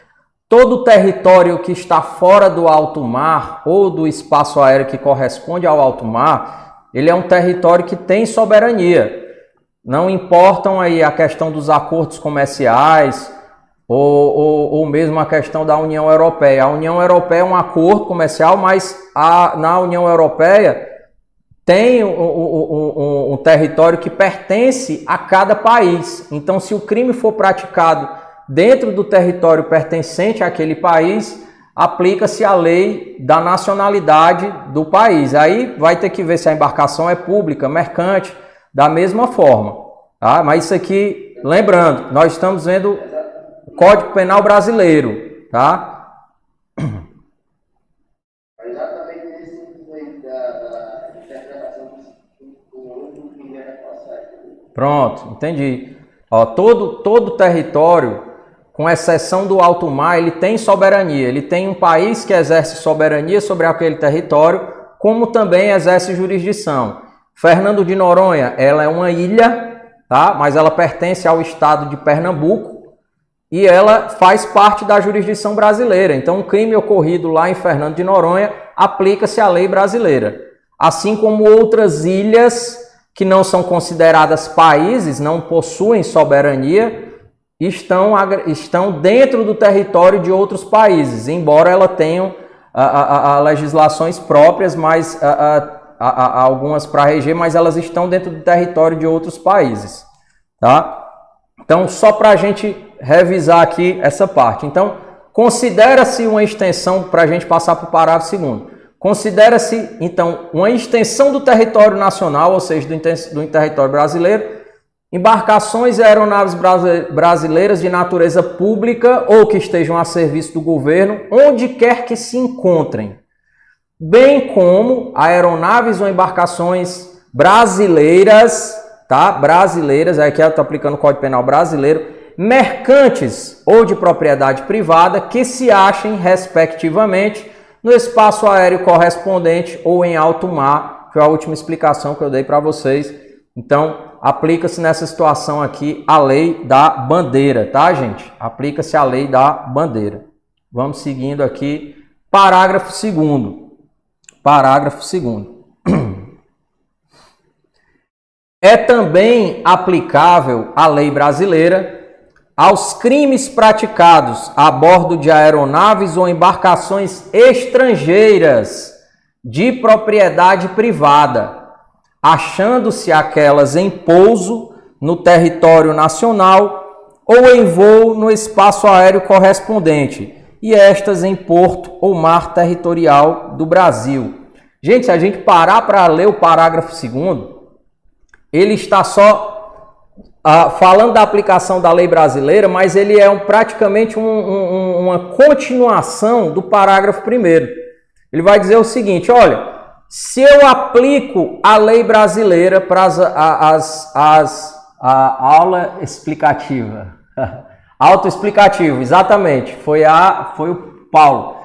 Todo território que está fora do alto mar ou do espaço aéreo que corresponde ao alto mar, ele é um território que tem soberania. Não importam aí a questão dos acordos comerciais ou mesmo a questão da União Europeia. A União Europeia é um acordo comercial, mas na União Europeia tem um território que pertence a cada país. Então, se o crime for praticado dentro do território pertencente àquele país, aplica-se a lei da nacionalidade do país. Aí vai ter que ver se a embarcação é pública, mercante, da mesma forma. Tá? Mas isso aqui, lembrando, nós estamos vendo o Código Penal brasileiro. Tá? Pronto, entendi. Ó, todo território, com exceção do alto mar, ele tem soberania. Ele tem um país que exerce soberania sobre aquele território, como também exerce jurisdição. Fernando de Noronha, ela é uma ilha, tá? Mas ela pertence ao estado de Pernambuco e ela faz parte da jurisdição brasileira. Então, um crime ocorrido lá em Fernando de Noronha aplica-se à lei brasileira. Assim como outras ilhas que não são consideradas países, não possuem soberania, estão dentro do território de outros países, embora elas tenham legislações próprias, mas algumas para reger, mas elas estão dentro do território de outros países. Tá? Então, só para a gente revisar aqui essa parte. Então, considera-se uma extensão, para a gente passar para o parágrafo segundo. Considera-se, então, uma extensão do território nacional, ou seja, do território brasileiro, embarcações e aeronaves brasileiras de natureza pública ou que estejam a serviço do governo, onde quer que se encontrem, bem como aeronaves ou embarcações brasileiras, tá? Brasileiras, aqui eu estou aplicando o Código Penal brasileiro, mercantes ou de propriedade privada que se achem, respectivamente, no espaço aéreo correspondente ou em alto mar, foi a última explicação que eu dei para vocês. Então, aplica-se nessa situação aqui a lei da bandeira, tá, gente? Aplica-se a lei da bandeira. Vamos seguindo aqui. Parágrafo 2º. Parágrafo 2º. É também aplicável a lei brasileira aos crimes praticados a bordo de aeronaves ou embarcações estrangeiras de propriedade privada, achando-se aquelas em pouso no território nacional ou em voo no espaço aéreo correspondente, e estas em porto ou mar territorial do Brasil. Gente, se a gente parar para ler o parágrafo 2º, ele está só falando da aplicação da lei brasileira, mas ele é praticamente uma continuação do parágrafo 1º. Ele vai dizer o seguinte, olha, Se eu aplico a lei brasileira para a aula explicativa, autoexplicativo, exatamente, foi o Paulo.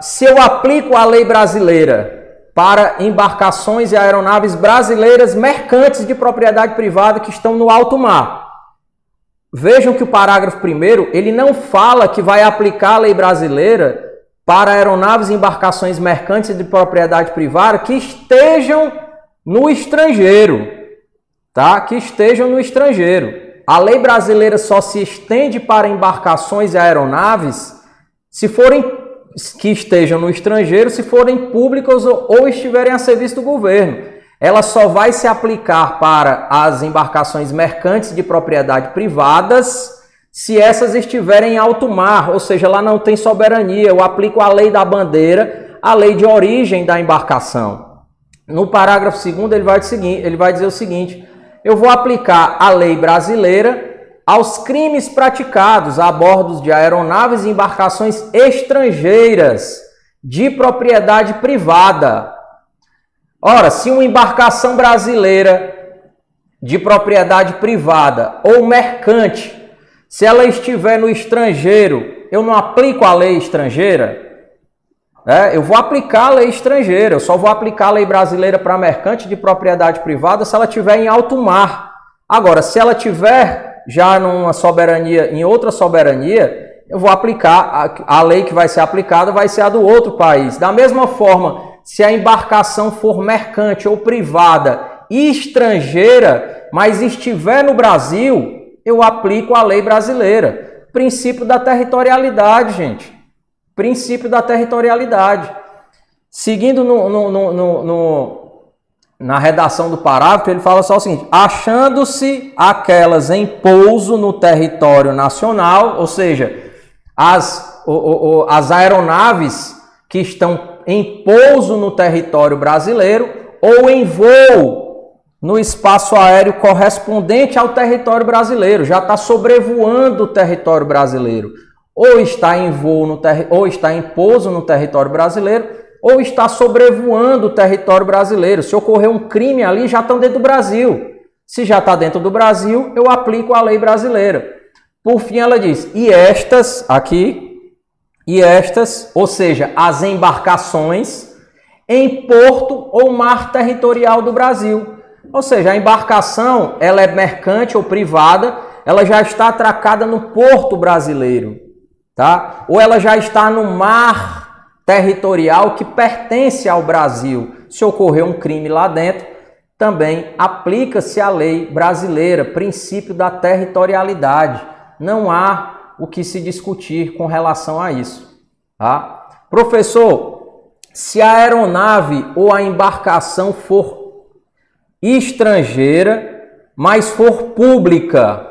Se eu aplico a lei brasileira para embarcações e aeronaves brasileiras mercantes de propriedade privada que estão no alto mar. Vejam que o parágrafo 1º, ele não fala que vai aplicar a lei brasileira para aeronaves e embarcações mercantes de propriedade privada que estejam no estrangeiro, tá? Que estejam no estrangeiro. A lei brasileira só se estende para embarcações e aeronaves se forem que estejam no estrangeiro, se forem públicas ou estiverem a serviço do governo. Ela só vai se aplicar para as embarcações mercantes de propriedade privadas se essas estiverem em alto mar, ou seja, lá não tem soberania. Eu aplico a lei da bandeira, a lei de origem da embarcação. No parágrafo 2º ele vai dizer o seguinte: eu vou aplicar a lei brasileira aos crimes praticados a bordo de aeronaves e embarcações estrangeiras de propriedade privada. Ora, se uma embarcação brasileira de propriedade privada ou mercante, se ela estiver no estrangeiro, eu não aplico a lei estrangeira? Eu vou aplicar a lei estrangeira, eu só vou aplicar a lei brasileira para mercante de propriedade privada se ela estiver em alto mar. Agora, se ela estiver já numa soberania, em outra soberania, eu vou aplicar, a lei que vai ser aplicada vai ser a do outro país. Da mesma forma, se a embarcação for mercante ou privada e estrangeira, mas estiver no Brasil, eu aplico a lei brasileira. Princípio da territorialidade, gente. Princípio da territorialidade. Seguindo na redação do parágrafo, ele fala só o seguinte: achando-se aquelas em pouso no território nacional, ou seja, as aeronaves que estão em pouso no território brasileiro ou em voo no espaço aéreo correspondente ao território brasileiro, já está sobrevoando o território brasileiro, ou está em voo ou está em pouso no território brasileiro, ou está sobrevoando o território brasileiro. Se ocorrer um crime ali, já estão dentro do Brasil. Se já está dentro do Brasil, eu aplico a lei brasileira. Por fim, ela diz, ou seja, as embarcações em porto ou mar territorial do Brasil. Ou seja, a embarcação, ela é mercante ou privada, ela já está atracada no porto brasileiro, tá? Ou ela já está no mar territorial que pertence ao Brasil. Se ocorrer um crime lá dentro, também aplica-se a lei brasileira, princípio da territorialidade. Não há o que se discutir com relação a isso. Tá? Professor, se a aeronave ou a embarcação for estrangeira, mas for pública,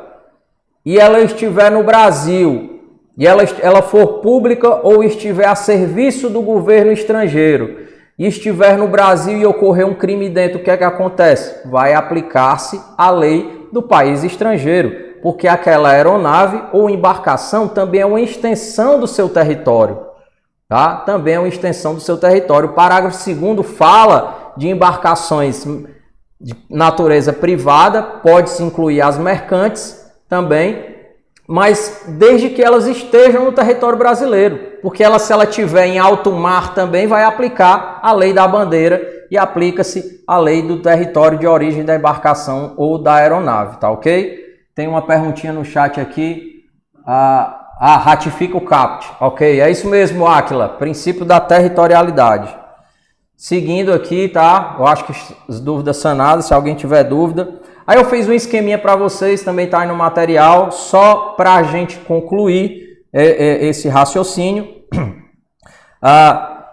e ela estiver no Brasil, e ela for pública ou estiver a serviço do governo estrangeiro, e estiver no Brasil e ocorrer um crime dentro, o que é que acontece? Vai aplicar-se a lei do país estrangeiro, porque aquela aeronave ou embarcação também é uma extensão do seu território. Tá? Também é uma extensão do seu território. O parágrafo 2º fala de embarcações de natureza privada, pode-se incluir as mercantes também, mas desde que elas estejam no território brasileiro, porque se ela estiver em alto mar também vai aplicar a lei da bandeira e aplica-se a lei do território de origem da embarcação ou da aeronave, tá ok? Tem uma perguntinha no chat aqui, ratifica o CAPT, ok? É isso mesmo, Áquila, princípio da territorialidade. Seguindo aqui, tá? Eu acho que as dúvidas sanadas, se alguém tiver dúvida. Aí eu fiz um esqueminha para vocês, também está aí no material, só para a gente concluir esse raciocínio.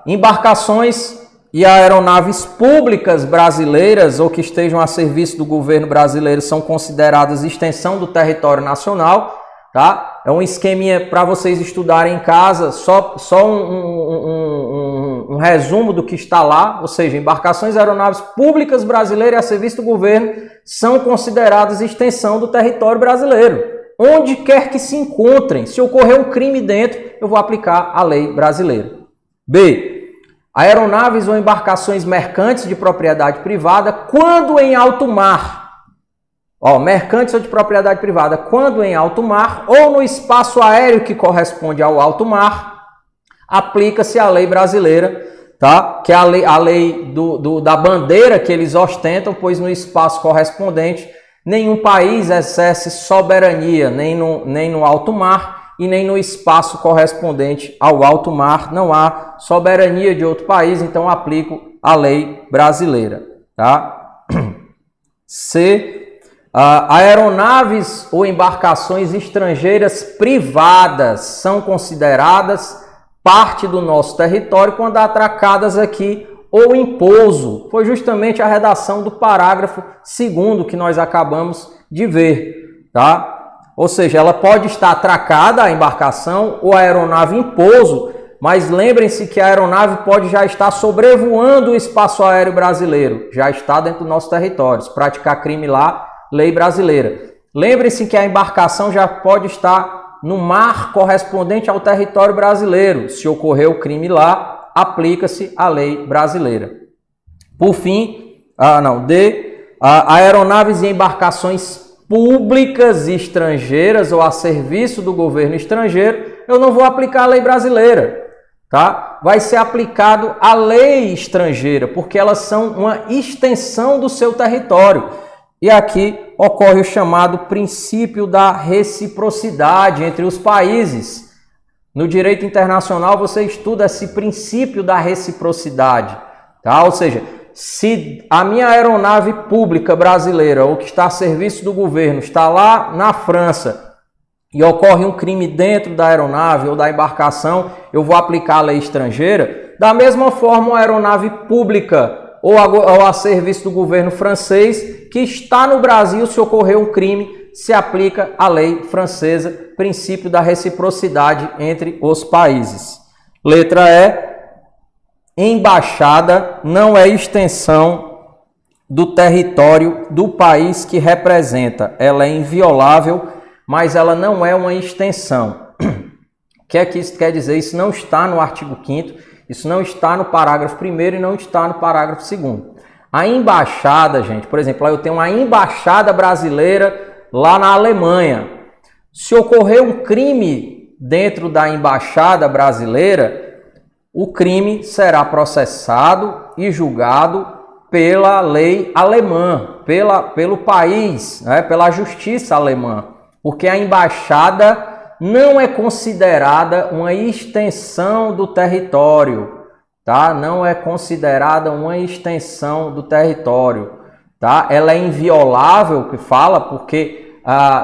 Embarcações e aeronaves públicas brasileiras ou que estejam a serviço do governo brasileiro são consideradas extensão do território nacional. Tá? É um esqueminha para vocês estudarem em casa, só um resumo do que está lá, ou seja, embarcações e aeronaves públicas brasileiras a serviço do governo são consideradas extensão do território brasileiro. Onde quer que se encontrem, se ocorrer um crime dentro, eu vou aplicar a lei brasileira. B. aeronaves ou embarcações mercantes de propriedade privada quando em alto mar. Ó, mercantes ou de propriedade privada quando em alto mar ou no espaço aéreo que corresponde ao alto mar, aplica-se a lei brasileira, tá? Que é a lei da bandeira que eles ostentam, pois no espaço correspondente nenhum país exerce soberania nem no alto mar e nem no espaço correspondente ao alto mar. Não há soberania de outro país, então aplico a lei brasileira, tá? C. Aeronaves ou embarcações estrangeiras privadas são consideradas parte do nosso território quando atracadas aqui ou em pouso. Foi justamente a redação do parágrafo 2º que nós acabamos de ver, tá? Ou seja, ela pode estar atracada, a embarcação ou a aeronave em pouso, mas lembrem-se que a aeronave pode já estar sobrevoando o espaço aéreo brasileiro, já está dentro do nosso território. Se praticar crime lá, lei brasileira. Lembrem-se que a embarcação já pode estar no mar correspondente ao território brasileiro. Se ocorrer o crime lá, aplica-se a lei brasileira. Por fim, aeronaves e embarcações públicas estrangeiras ou a serviço do governo estrangeiro, eu não vou aplicar a lei brasileira, tá? Vai ser aplicado a lei estrangeira, porque elas são uma extensão do seu território. E aqui ocorre o chamado princípio da reciprocidade entre os países. No direito internacional você estuda esse princípio da reciprocidade, tá? Ou seja, se a minha aeronave pública brasileira ou que está a serviço do governo está lá na França e ocorre um crime dentro da aeronave ou da embarcação, eu vou aplicar a lei estrangeira. Da mesma forma, uma aeronave pública ou a serviço do governo francês que está no Brasil, se ocorrer um crime, se aplica a lei francesa, princípio da reciprocidade entre os países. Letra E. Embaixada não é extensão do território do país que representa. Ela é inviolável, mas ela não é uma extensão. O que é que isso quer dizer? Isso não está no artigo 5º, isso não está no parágrafo 1º e não está no parágrafo 2º. A embaixada, gente, por exemplo, eu tenho uma embaixada brasileira lá na Alemanha. Se ocorrer um crime dentro da embaixada brasileira, o crime será processado e julgado pela lei alemã, pelo país, né, pela justiça alemã, porque a embaixada não é considerada uma extensão do território, tá? Não é considerada uma extensão do território, tá? Ela é inviolável, que fala, porque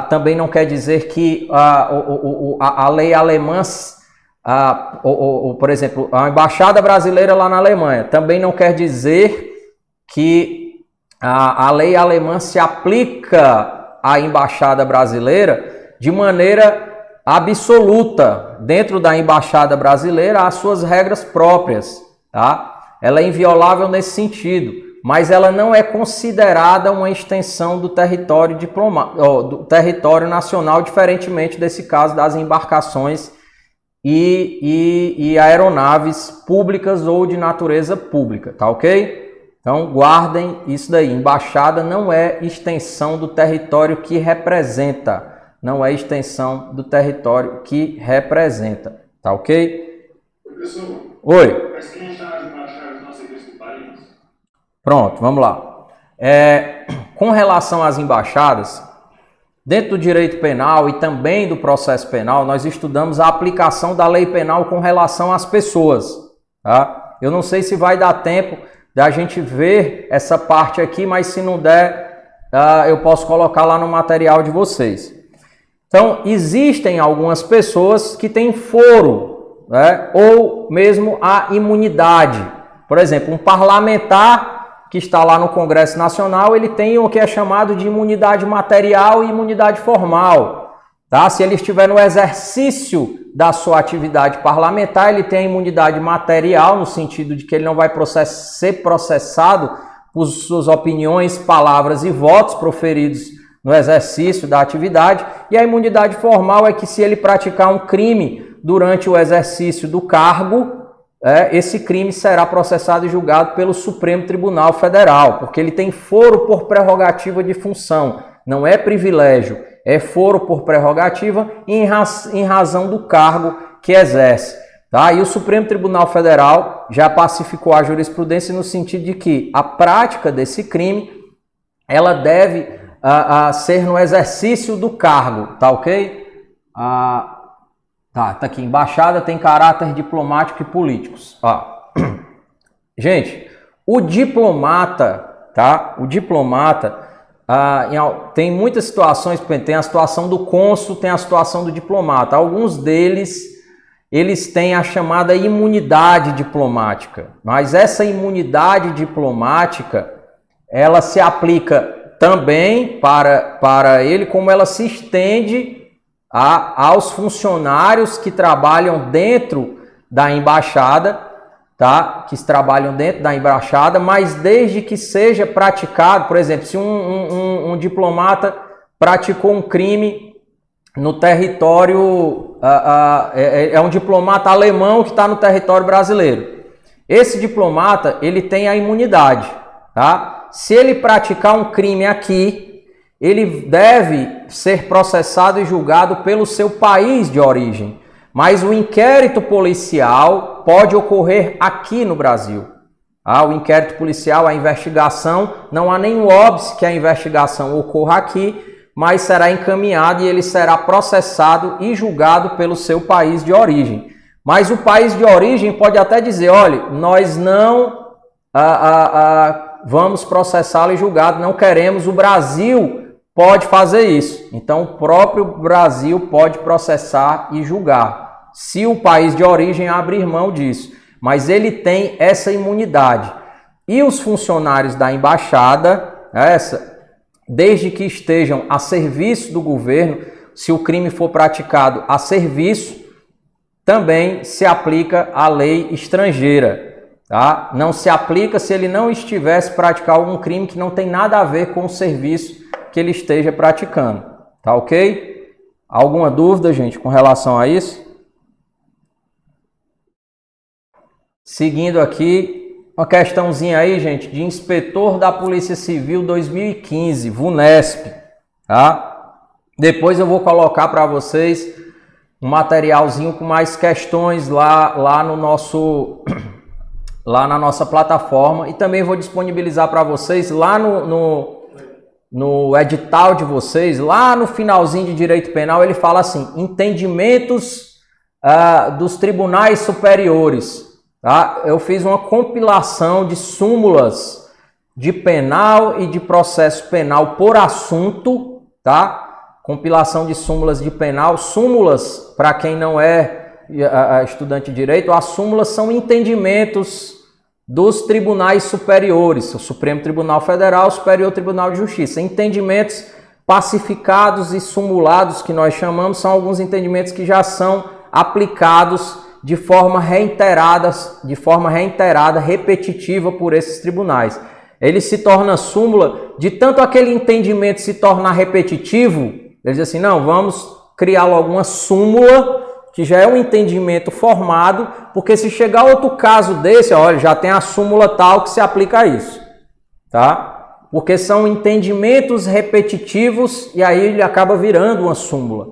também não quer dizer que a lei alemã... por exemplo, a embaixada brasileira lá na Alemanha também não quer dizer que a lei alemã se aplica à embaixada brasileira de maneira absoluta. Dentro da embaixada brasileira há suas regras próprias, tá? Ela é inviolável nesse sentido, mas ela não é considerada uma extensão do território do território nacional, diferentemente desse caso das embarcações e aeronaves públicas ou de natureza pública, tá ok? Então guardem isso daí, embaixada não é extensão do território que representa, não é extensão do território que representa, tá ok? Professor, oi. mas quem está nas embaixadas não serviço do país? Pronto, vamos lá. Com relação às embaixadas, dentro do direito penal e também do processo penal, nós estudamos a aplicação da lei penal com relação às pessoas, tá? Eu não sei se vai dar tempo da gente ver essa parte aqui, mas se não der, eu posso colocar lá no material de vocês. Então, existem algumas pessoas que têm foro, né? Ou mesmo a imunidade. Por exemplo, um parlamentar que está lá no Congresso Nacional, ele tem o que é chamado de imunidade material e imunidade formal. Tá? Se ele estiver no exercício da sua atividade parlamentar, ele tem a imunidade material, no sentido de que ele não vai ser processado por suas opiniões, palavras e votos proferidos no exercício da atividade. E a imunidade formal é que se ele praticar um crime durante o exercício do cargo, esse crime será processado e julgado pelo Supremo Tribunal Federal, porque ele tem foro por prerrogativa de função, não é privilégio, é foro por prerrogativa em razão do cargo que exerce. Tá? E o Supremo Tribunal Federal já pacificou a jurisprudência no sentido de que a prática desse crime ela deve ser no exercício do cargo, tá ok? Tá aqui, embaixada tem caráter diplomático e políticos. Gente, o diplomata, tá? O diplomata, tem muitas situações, tem a situação do cônsul, tem a situação do diplomata. Alguns deles, eles têm a chamada imunidade diplomática, mas essa imunidade diplomática, ela se aplica também para ele, como ela se estende aos funcionários que trabalham dentro da embaixada, tá? Que trabalham dentro da embaixada, mas desde que seja praticado, por exemplo, se um diplomata praticou um crime no território, é um diplomata alemão que está no território brasileiro. Esse diplomata, ele tem a imunidade, tá? Se ele praticar um crime aqui, ele deve ser processado e julgado pelo seu país de origem. Mas o inquérito policial pode ocorrer aqui no Brasil. O inquérito policial, a investigação, não há nenhum óbice que a investigação ocorra aqui, mas será encaminhado e ele será processado e julgado pelo seu país de origem. Mas o país de origem pode até dizer, olha, nós não vamos processá-lo e julgado, não queremos, o Brasil pode fazer isso. Então, o próprio Brasil pode processar e julgar, se o país de origem abrir mão disso. Mas ele tem essa imunidade. E os funcionários da embaixada, desde que estejam a serviço do governo, se o crime for praticado a serviço, também se aplica a lei estrangeira. Tá? Não se aplica se ele não estivesse praticando algum crime que não tem nada a ver com o serviço que ele esteja praticando, tá ok? Alguma dúvida, gente, com relação a isso? Seguindo aqui, uma questãozinha aí, gente, de inspetor da Polícia Civil 2015, VUNESP, tá? Depois eu vou colocar para vocês um materialzinho com mais questões lá no nosso... lá na nossa plataforma, e também vou disponibilizar para vocês lá no edital de vocês, lá no finalzinho de direito penal, ele fala assim, entendimentos dos tribunais superiores. Tá? Eu fiz uma compilação de súmulas de penal e de processo penal por assunto, tá? Compilação de súmulas de penal. Súmulas, para quem não é estudante de direito, as súmulas são entendimentos dos tribunais superiores, o Supremo Tribunal Federal, o Superior Tribunal de Justiça. Entendimentos pacificados e sumulados, que nós chamamos, são alguns entendimentos que já são aplicados de forma reiterada, repetitiva por esses tribunais. Ele se torna súmula de tanto aquele entendimento se tornar repetitivo, ele diz assim, não, vamos criar logo uma súmula que já é um entendimento formado, porque se chegar outro caso desse, olha, já tem a súmula tal que se aplica a isso, tá? Porque são entendimentos repetitivos e aí ele acaba virando uma súmula.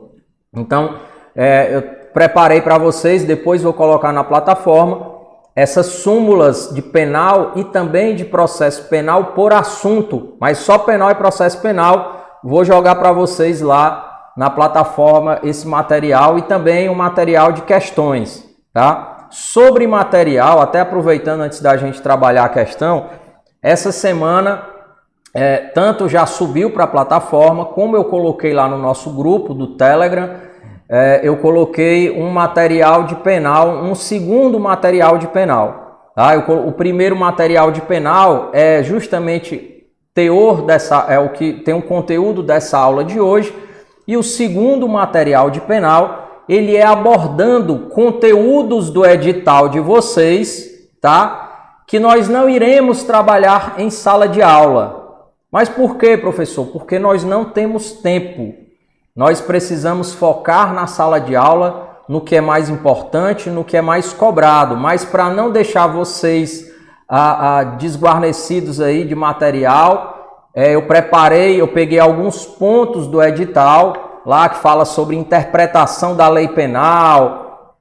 Então, eu preparei para vocês, depois vou colocar na plataforma, essas súmulas de penal e também de processo penal por assunto, mas só penal e processo penal, vou jogar para vocês lá na plataforma esse material e também um material de questões, tá? Sobre material, até aproveitando antes da gente trabalhar a questão, essa semana tanto já subiu para a plataforma, como eu coloquei lá no nosso grupo do Telegram, eu coloquei um material de penal, um segundo material de penal, tá? O primeiro material de penal é justamente teor o que tem um conteúdo dessa aula de hoje. E o segundo material de penal, ele é abordando conteúdos do edital de vocês, tá? Que nós não iremos trabalhar em sala de aula. Mas por quê, professor? Porque nós não temos tempo. Nós precisamos focar na sala de aula no que é mais importante, no que é mais cobrado, mas para não deixar vocês desguarnecidos aí de material, eu peguei alguns pontos do edital lá que fala sobre interpretação da lei penal,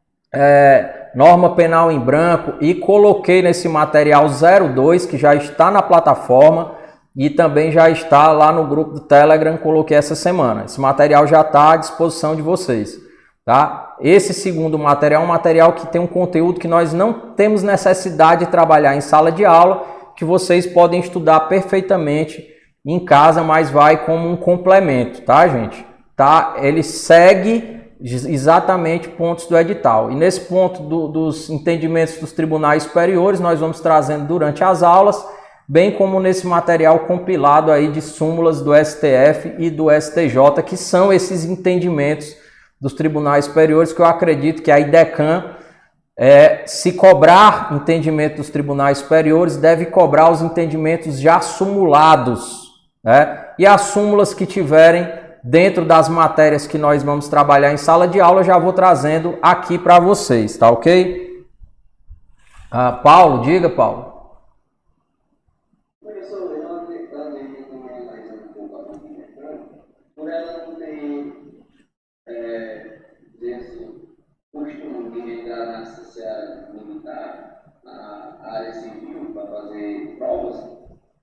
norma penal em branco, e coloquei nesse material 02 que já está na plataforma e também já está lá no grupo do Telegram, coloquei essa semana. Esse material já está à disposição de vocês, tá? Esse segundo material é um material que tem um conteúdo que nós não temos necessidade de trabalhar em sala de aula, que vocês podem estudar perfeitamente em casa, mas vai como um complemento, tá, gente? Tá? Ele segue exatamente pontos do edital. E nesse ponto dos entendimentos dos tribunais superiores, nós vamos trazendo durante as aulas, bem como nesse material compilado aí de súmulas do STF e do STJ, que são esses entendimentos dos tribunais superiores, que eu acredito que a IDECAN, se cobrar entendimento dos tribunais superiores, deve cobrar os entendimentos já sumulados, né? E as súmulas que tiverem dentro das matérias que nós vamos trabalhar em sala de aula, eu já vou trazendo aqui para vocês, tá ok? Paulo, diga, Paulo. Por ela não ter costume de entrar na seara militar, na área civil, para fazer provas,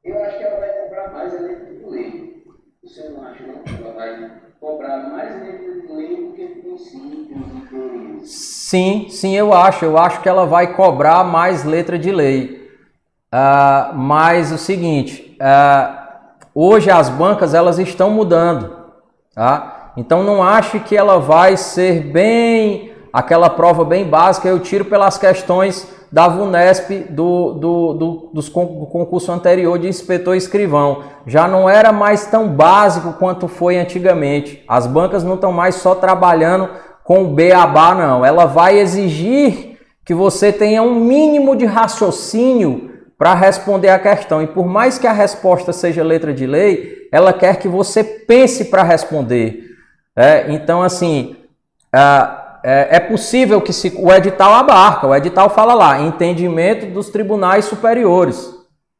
eu acho que ela vai cobrar mais a letra de lei. Você não acha, não? Ela vai cobrar mais a letra de lei do que princípios e teorias. Sim, eu acho. Eu acho que ela vai cobrar mais letra de lei. Mas o seguinte, hoje as bancas elas estão mudando, tá? Então não ache que ela vai ser bem aquela prova bem básica. Eu tiro pelas questões da VUNESP do concurso anterior de inspetor escrivão. Já não era mais tão básico quanto foi antigamente. As bancas não estão mais só trabalhando com o beabá, não. Ela vai exigir que você tenha um mínimo de raciocínio para responder a questão. E por mais que a resposta seja letra de lei, ela quer que você pense para responder. Então, assim, é possível que o edital abarca, o edital fala lá, entendimento dos tribunais superiores.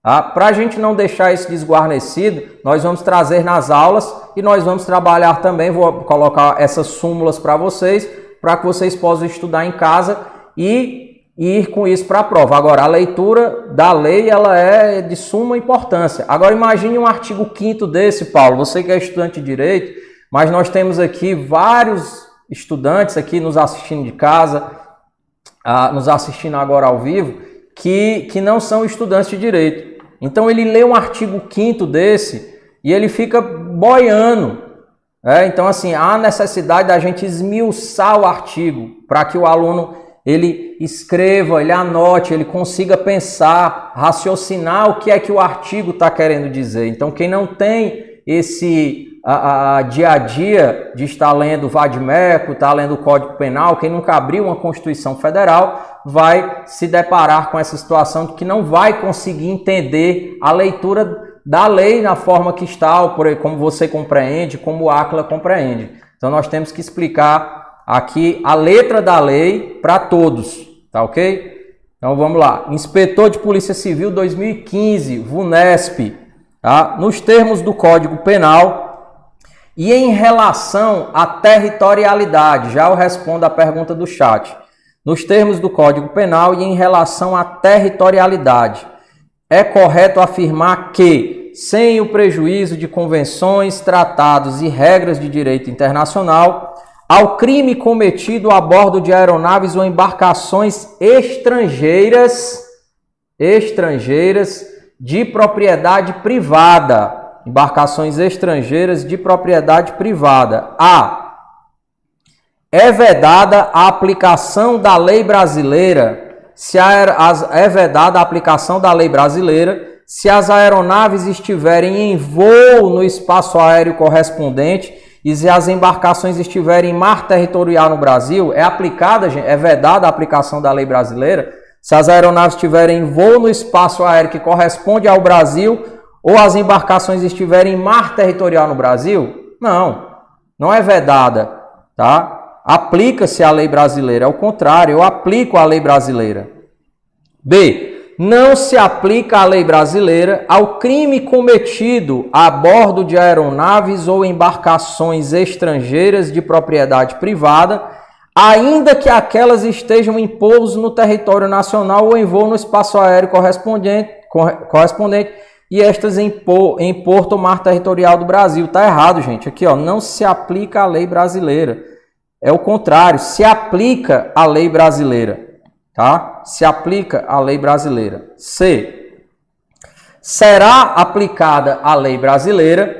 Tá? Para a gente não deixar isso desguarnecido, nós vamos trazer nas aulas e nós vamos trabalhar também, vou colocar essas súmulas para vocês, para que vocês possam estudar em casa e ir com isso para a prova. Agora, a leitura da lei ela é de suma importância. Agora, imagine um artigo 5º desse, Paulo, você que é estudante de Direito, mas nós temos aqui vários estudantes aqui nos assistindo de casa, nos assistindo agora ao vivo, que não são estudantes de Direito. Então, ele lê um artigo 5º desse e ele fica boiando. Então, assim, há necessidade da gente esmiuçar o artigo para que o aluno ele escreva, ele anote, ele consiga pensar, raciocinar o que é que o artigo está querendo dizer. Então, quem não tem esse dia a dia de estar lendo o Vadimeco, está lendo o Código Penal, quem nunca abriu uma Constituição Federal, vai se deparar com essa situação de que não vai conseguir entender a leitura da lei na forma que está, como você compreende, como o ACLA compreende. Então, nós temos que explicar aqui a letra da lei para todos, tá ok? Então vamos lá. Inspetor de Polícia Civil 2015, VUNESP, tá? Nos termos do Código Penal e em relação à territorialidade, já eu respondo a pergunta do chat. Nos termos do Código Penal e em relação à territorialidade, é correto afirmar que, sem o prejuízo de convenções, tratados e regras de direito internacional, ao crime cometido a bordo de aeronaves ou embarcações estrangeiras de propriedade privada. Embarcações estrangeiras de propriedade privada. A. É vedada a aplicação da lei brasileira. É vedada a aplicação da lei brasileira se as aeronaves estiverem em voo no espaço aéreo correspondente e se as embarcações estiverem em mar territorial no Brasil. É vedada a aplicação da lei brasileira se as aeronaves estiverem em voo no espaço aéreo que corresponde ao Brasil ou as embarcações estiverem em mar territorial no Brasil? Não é vedada, tá? Aplica-se a lei brasileira. É o contrário, eu aplico a lei brasileira. B. Não se aplica a lei brasileira ao crime cometido a bordo de aeronaves ou embarcações estrangeiras de propriedade privada, ainda que aquelas estejam em pouso no território nacional ou em voo no espaço aéreo correspondente e estas em porto ou mar territorial do Brasil. Tá errado, gente. Aqui, ó, não se aplica a lei brasileira. É o contrário, se aplica a lei brasileira. Tá? Se aplica a lei brasileira. C. Será aplicada a lei brasileira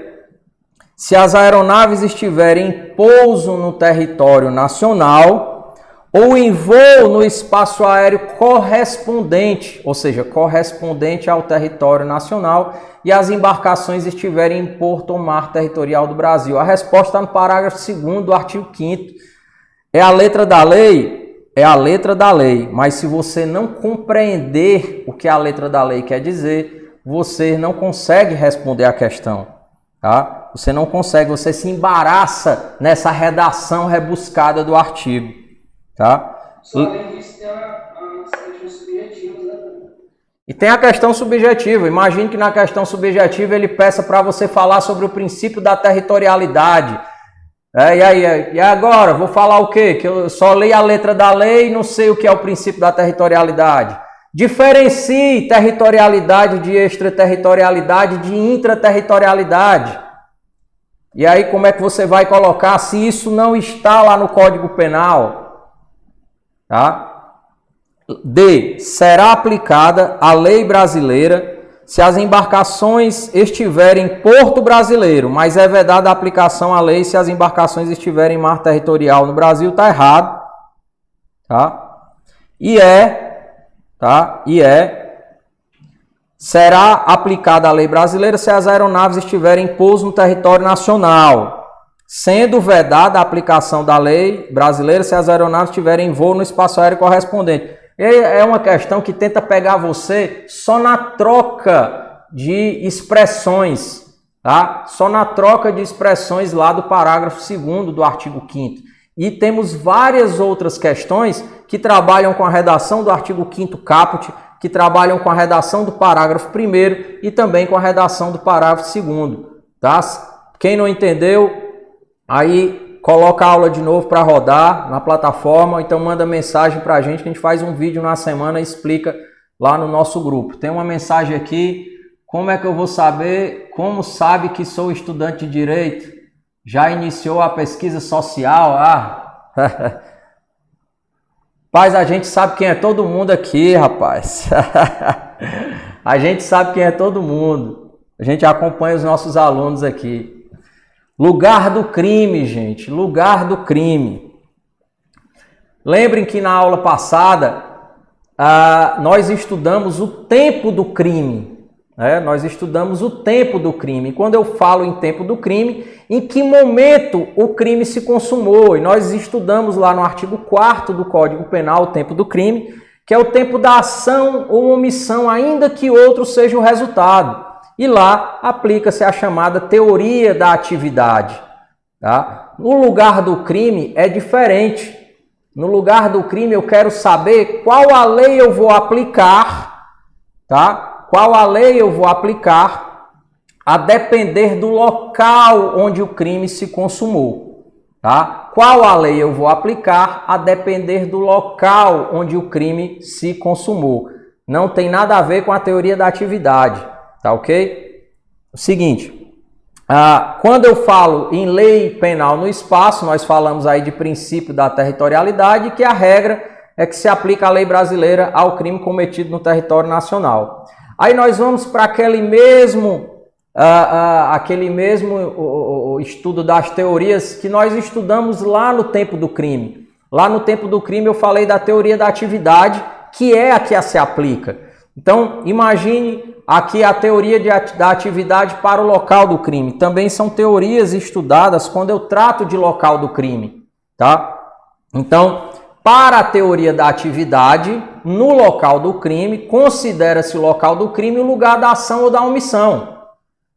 se as aeronaves estiverem em pouso no território nacional ou em voo no espaço aéreo correspondente, ou seja, correspondente ao território nacional, e as embarcações estiverem em porto ou mar territorial do Brasil. A resposta está no parágrafo 2º do artigo 5º. É a letra da lei? É a letra da lei, mas se você não compreender o que a letra da lei quer dizer, você não consegue responder a questão, tá? Você não consegue, você se embaraça nessa redação rebuscada do artigo, tá? Só além disso tem as questões subjetivas, né? E tem a questão subjetiva. Imagine que na questão subjetiva ele peça para você falar sobre o princípio da territorialidade. E agora, vou falar o quê? Que eu só leio a letra da lei e não sei o que é o princípio da territorialidade. Diferencie territorialidade de extraterritorialidade de intraterritorialidade. E aí como é que você vai colocar se isso não está lá no Código Penal? Tá? D. Será aplicada a lei brasileira se as embarcações estiverem em porto brasileiro, mas é vedada a aplicação à lei se as embarcações estiverem em mar territorial no Brasil. Está errado. Tá? Será aplicada a lei brasileira se as aeronaves estiverem em pouso no território nacional, sendo vedada a aplicação da lei brasileira se as aeronaves estiverem em voo no espaço aéreo correspondente. É uma questão que tenta pegar você só na troca de expressões, tá? Só na troca de expressões lá do parágrafo 2º do artigo 5º. E temos várias outras questões que trabalham com a redação do artigo 5º caput, que trabalham com a redação do parágrafo 1º e também com a redação do parágrafo 2º, tá? Quem não entendeu, aí coloca a aula de novo para rodar na plataforma, então manda mensagem para a gente que a gente faz um vídeo na semana e explica lá no nosso grupo. Tem uma mensagem aqui: como é que eu vou saber, como sabe que sou estudante de Direito? Já iniciou a pesquisa social? Rapaz, a gente sabe quem é todo mundo aqui, rapaz. A gente sabe quem é todo mundo. A gente acompanha os nossos alunos aqui. Lugar do crime, gente. Lugar do crime. Lembrem que na aula passada nós estudamos o tempo do crime. Nós estudamos o tempo do crime. Quando eu falo em tempo do crime, em que momento o crime se consumou? E nós estudamos lá no artigo 4º do Código Penal o tempo do crime, que é o tempo da ação ou omissão, ainda que outro seja o resultado. E lá aplica-se a chamada teoria da atividade. Tá? No lugar do crime é diferente. No lugar do crime eu quero saber qual a lei eu vou aplicar, tá? Qual a lei eu vou aplicar a depender do local onde o crime se consumou. Tá? Qual a lei eu vou aplicar a depender do local onde o crime se consumou. Não tem nada a ver com a teoria da atividade. Tá ok? O seguinte, quando eu falo em lei penal no espaço, nós falamos aí de princípio da territorialidade, que a regra é que se aplica a lei brasileira ao crime cometido no território nacional. Aí nós vamos para aquele mesmo estudo das teorias que nós estudamos lá no tempo do crime. Lá no tempo do crime eu falei da teoria da atividade, que é a que se aplica. Então, imagine aqui a teoria da atividade para o local do crime. Também são teorias estudadas quando eu trato de local do crime, tá? Então, para a teoria da atividade, no local do crime, considera-se o local do crime o lugar da ação ou da omissão,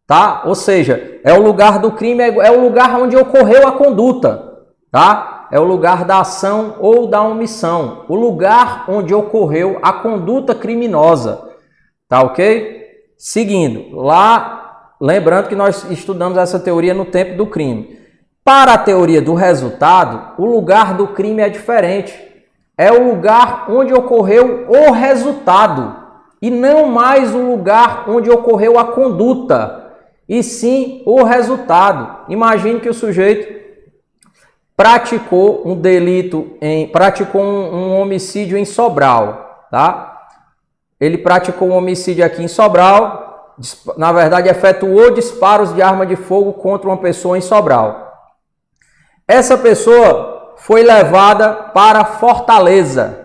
tá? Ou seja, é o lugar do crime, é o lugar onde ocorreu a conduta, tá? É o lugar da ação ou da omissão, o lugar onde ocorreu a conduta criminosa, tá ok? Seguindo, lá, lembrando que nós estudamos essa teoria no tempo do crime. Para a teoria do resultado, o lugar do crime é diferente. É o lugar onde ocorreu o resultado e não mais o lugar onde ocorreu a conduta, e sim o resultado. Imagine que o sujeito praticou um delito, praticou um homicídio em Sobral, tá? Ele praticou um homicídio aqui em Sobral, na verdade efetuou disparos de arma de fogo contra uma pessoa em Sobral. Essa pessoa foi levada para Fortaleza.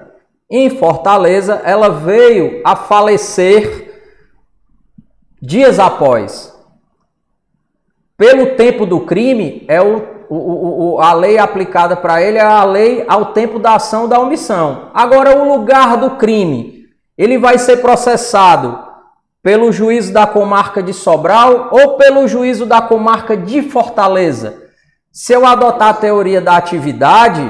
Em Fortaleza, ela veio a falecer dias após. Pelo tempo do crime, a lei aplicada para ele é a lei ao tempo da ação da omissão. Agora, o lugar do crime, ele vai ser processado pelo juízo da comarca de Sobral ou pelo juízo da comarca de Fortaleza? Se eu adotar a teoria da atividade,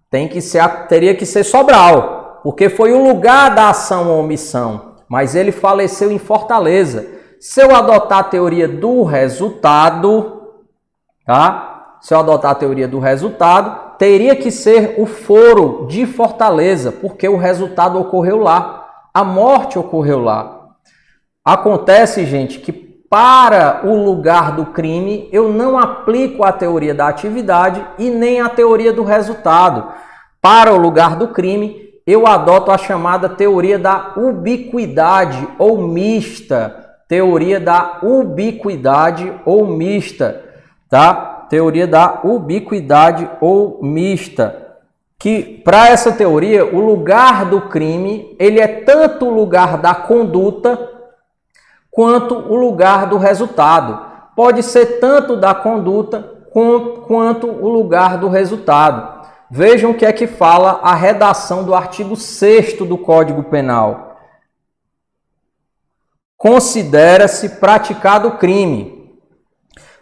teria que ser Sobral, porque foi o lugar da ação ou omissão, mas ele faleceu em Fortaleza. Se eu adotar a teoria do resultado, tá? Se eu adotar a teoria do resultado, teria que ser o foro de Fortaleza, porque o resultado ocorreu lá, a morte ocorreu lá. Acontece, gente, que para o lugar do crime, eu não aplico a teoria da atividade e nem a teoria do resultado. Para o lugar do crime, eu adoto a chamada teoria da ubiquidade ou mista. Teoria da ubiquidade ou mista, tá? Teoria da ubiquidade ou mista. Que para essa teoria, o lugar do crime, ele é tanto o lugar da conduta quanto o lugar do resultado. Pode ser tanto da conduta quanto o lugar do resultado. Vejam o que é que fala a redação do artigo 6º do Código Penal. Considera-se praticado o crime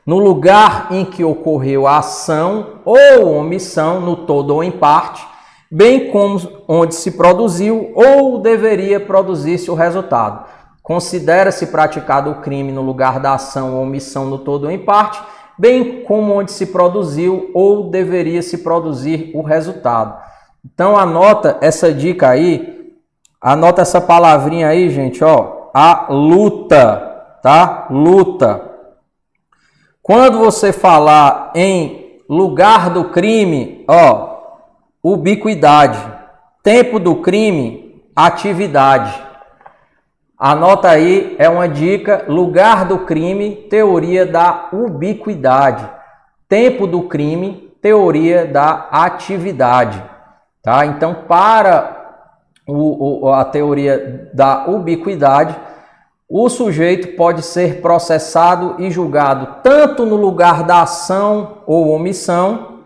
no lugar em que ocorreu a ação ou omissão, no todo ou em parte, bem como onde se produziu ou deveria produzir-se o resultado. Considera-se praticado o crime no lugar da ação ou omissão, no todo ou em parte, bem como onde se produziu ou deveria se produzir o resultado. Então anota essa dica aí, anota essa palavrinha aí, gente, ó, a luta, tá? Luta. Quando você falar em lugar do crime, ó, ubiquidade. Tempo do crime, atividade. Anota aí, é uma dica, lugar do crime, teoria da ubiquidade. Tempo do crime, teoria da atividade. Tá? Então, para a teoria da ubiquidade, o sujeito pode ser processado e julgado tanto no lugar da ação ou omissão,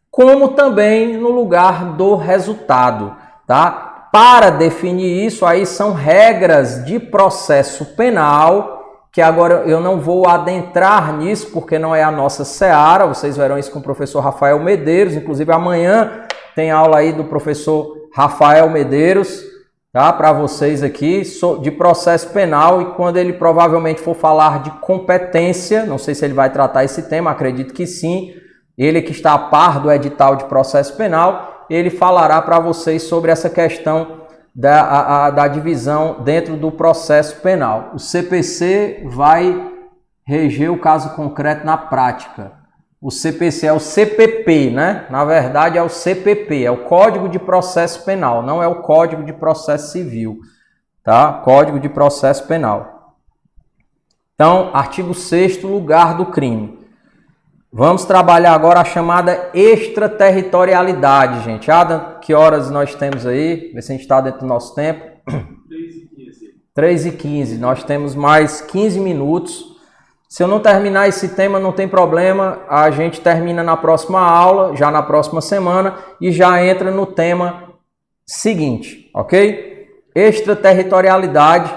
como também no lugar do resultado, tá? Para definir isso, aí são regras de processo penal, que agora eu não vou adentrar nisso, porque não é a nossa seara, vocês verão isso com o professor Rafael Medeiros, inclusive amanhã tem aula aí do professor Rafael Medeiros, tá? Para vocês aqui, de processo penal, e quando ele provavelmente for falar de competência, não sei se ele vai tratar esse tema, acredito que sim, ele que está a par do edital de processo penal, ele falará para vocês sobre essa questão da divisão dentro do processo penal. O CPC vai reger o caso concreto na prática. O CPC é o CPP, né? Na verdade é o CPP, é o Código de Processo Penal, não é o Código de Processo Civil, tá? Código de Processo Penal. Então, artigo 6º, lugar do crime. Vamos trabalhar agora a chamada extraterritorialidade, gente. Adam, que horas nós temos aí? Vê se a gente está dentro do nosso tempo. 3h15. Nós temos mais 15 minutos. Se eu não terminar esse tema, não tem problema. A gente termina na próxima aula, já na próxima semana, e já entra no tema seguinte, ok? Extraterritorialidade.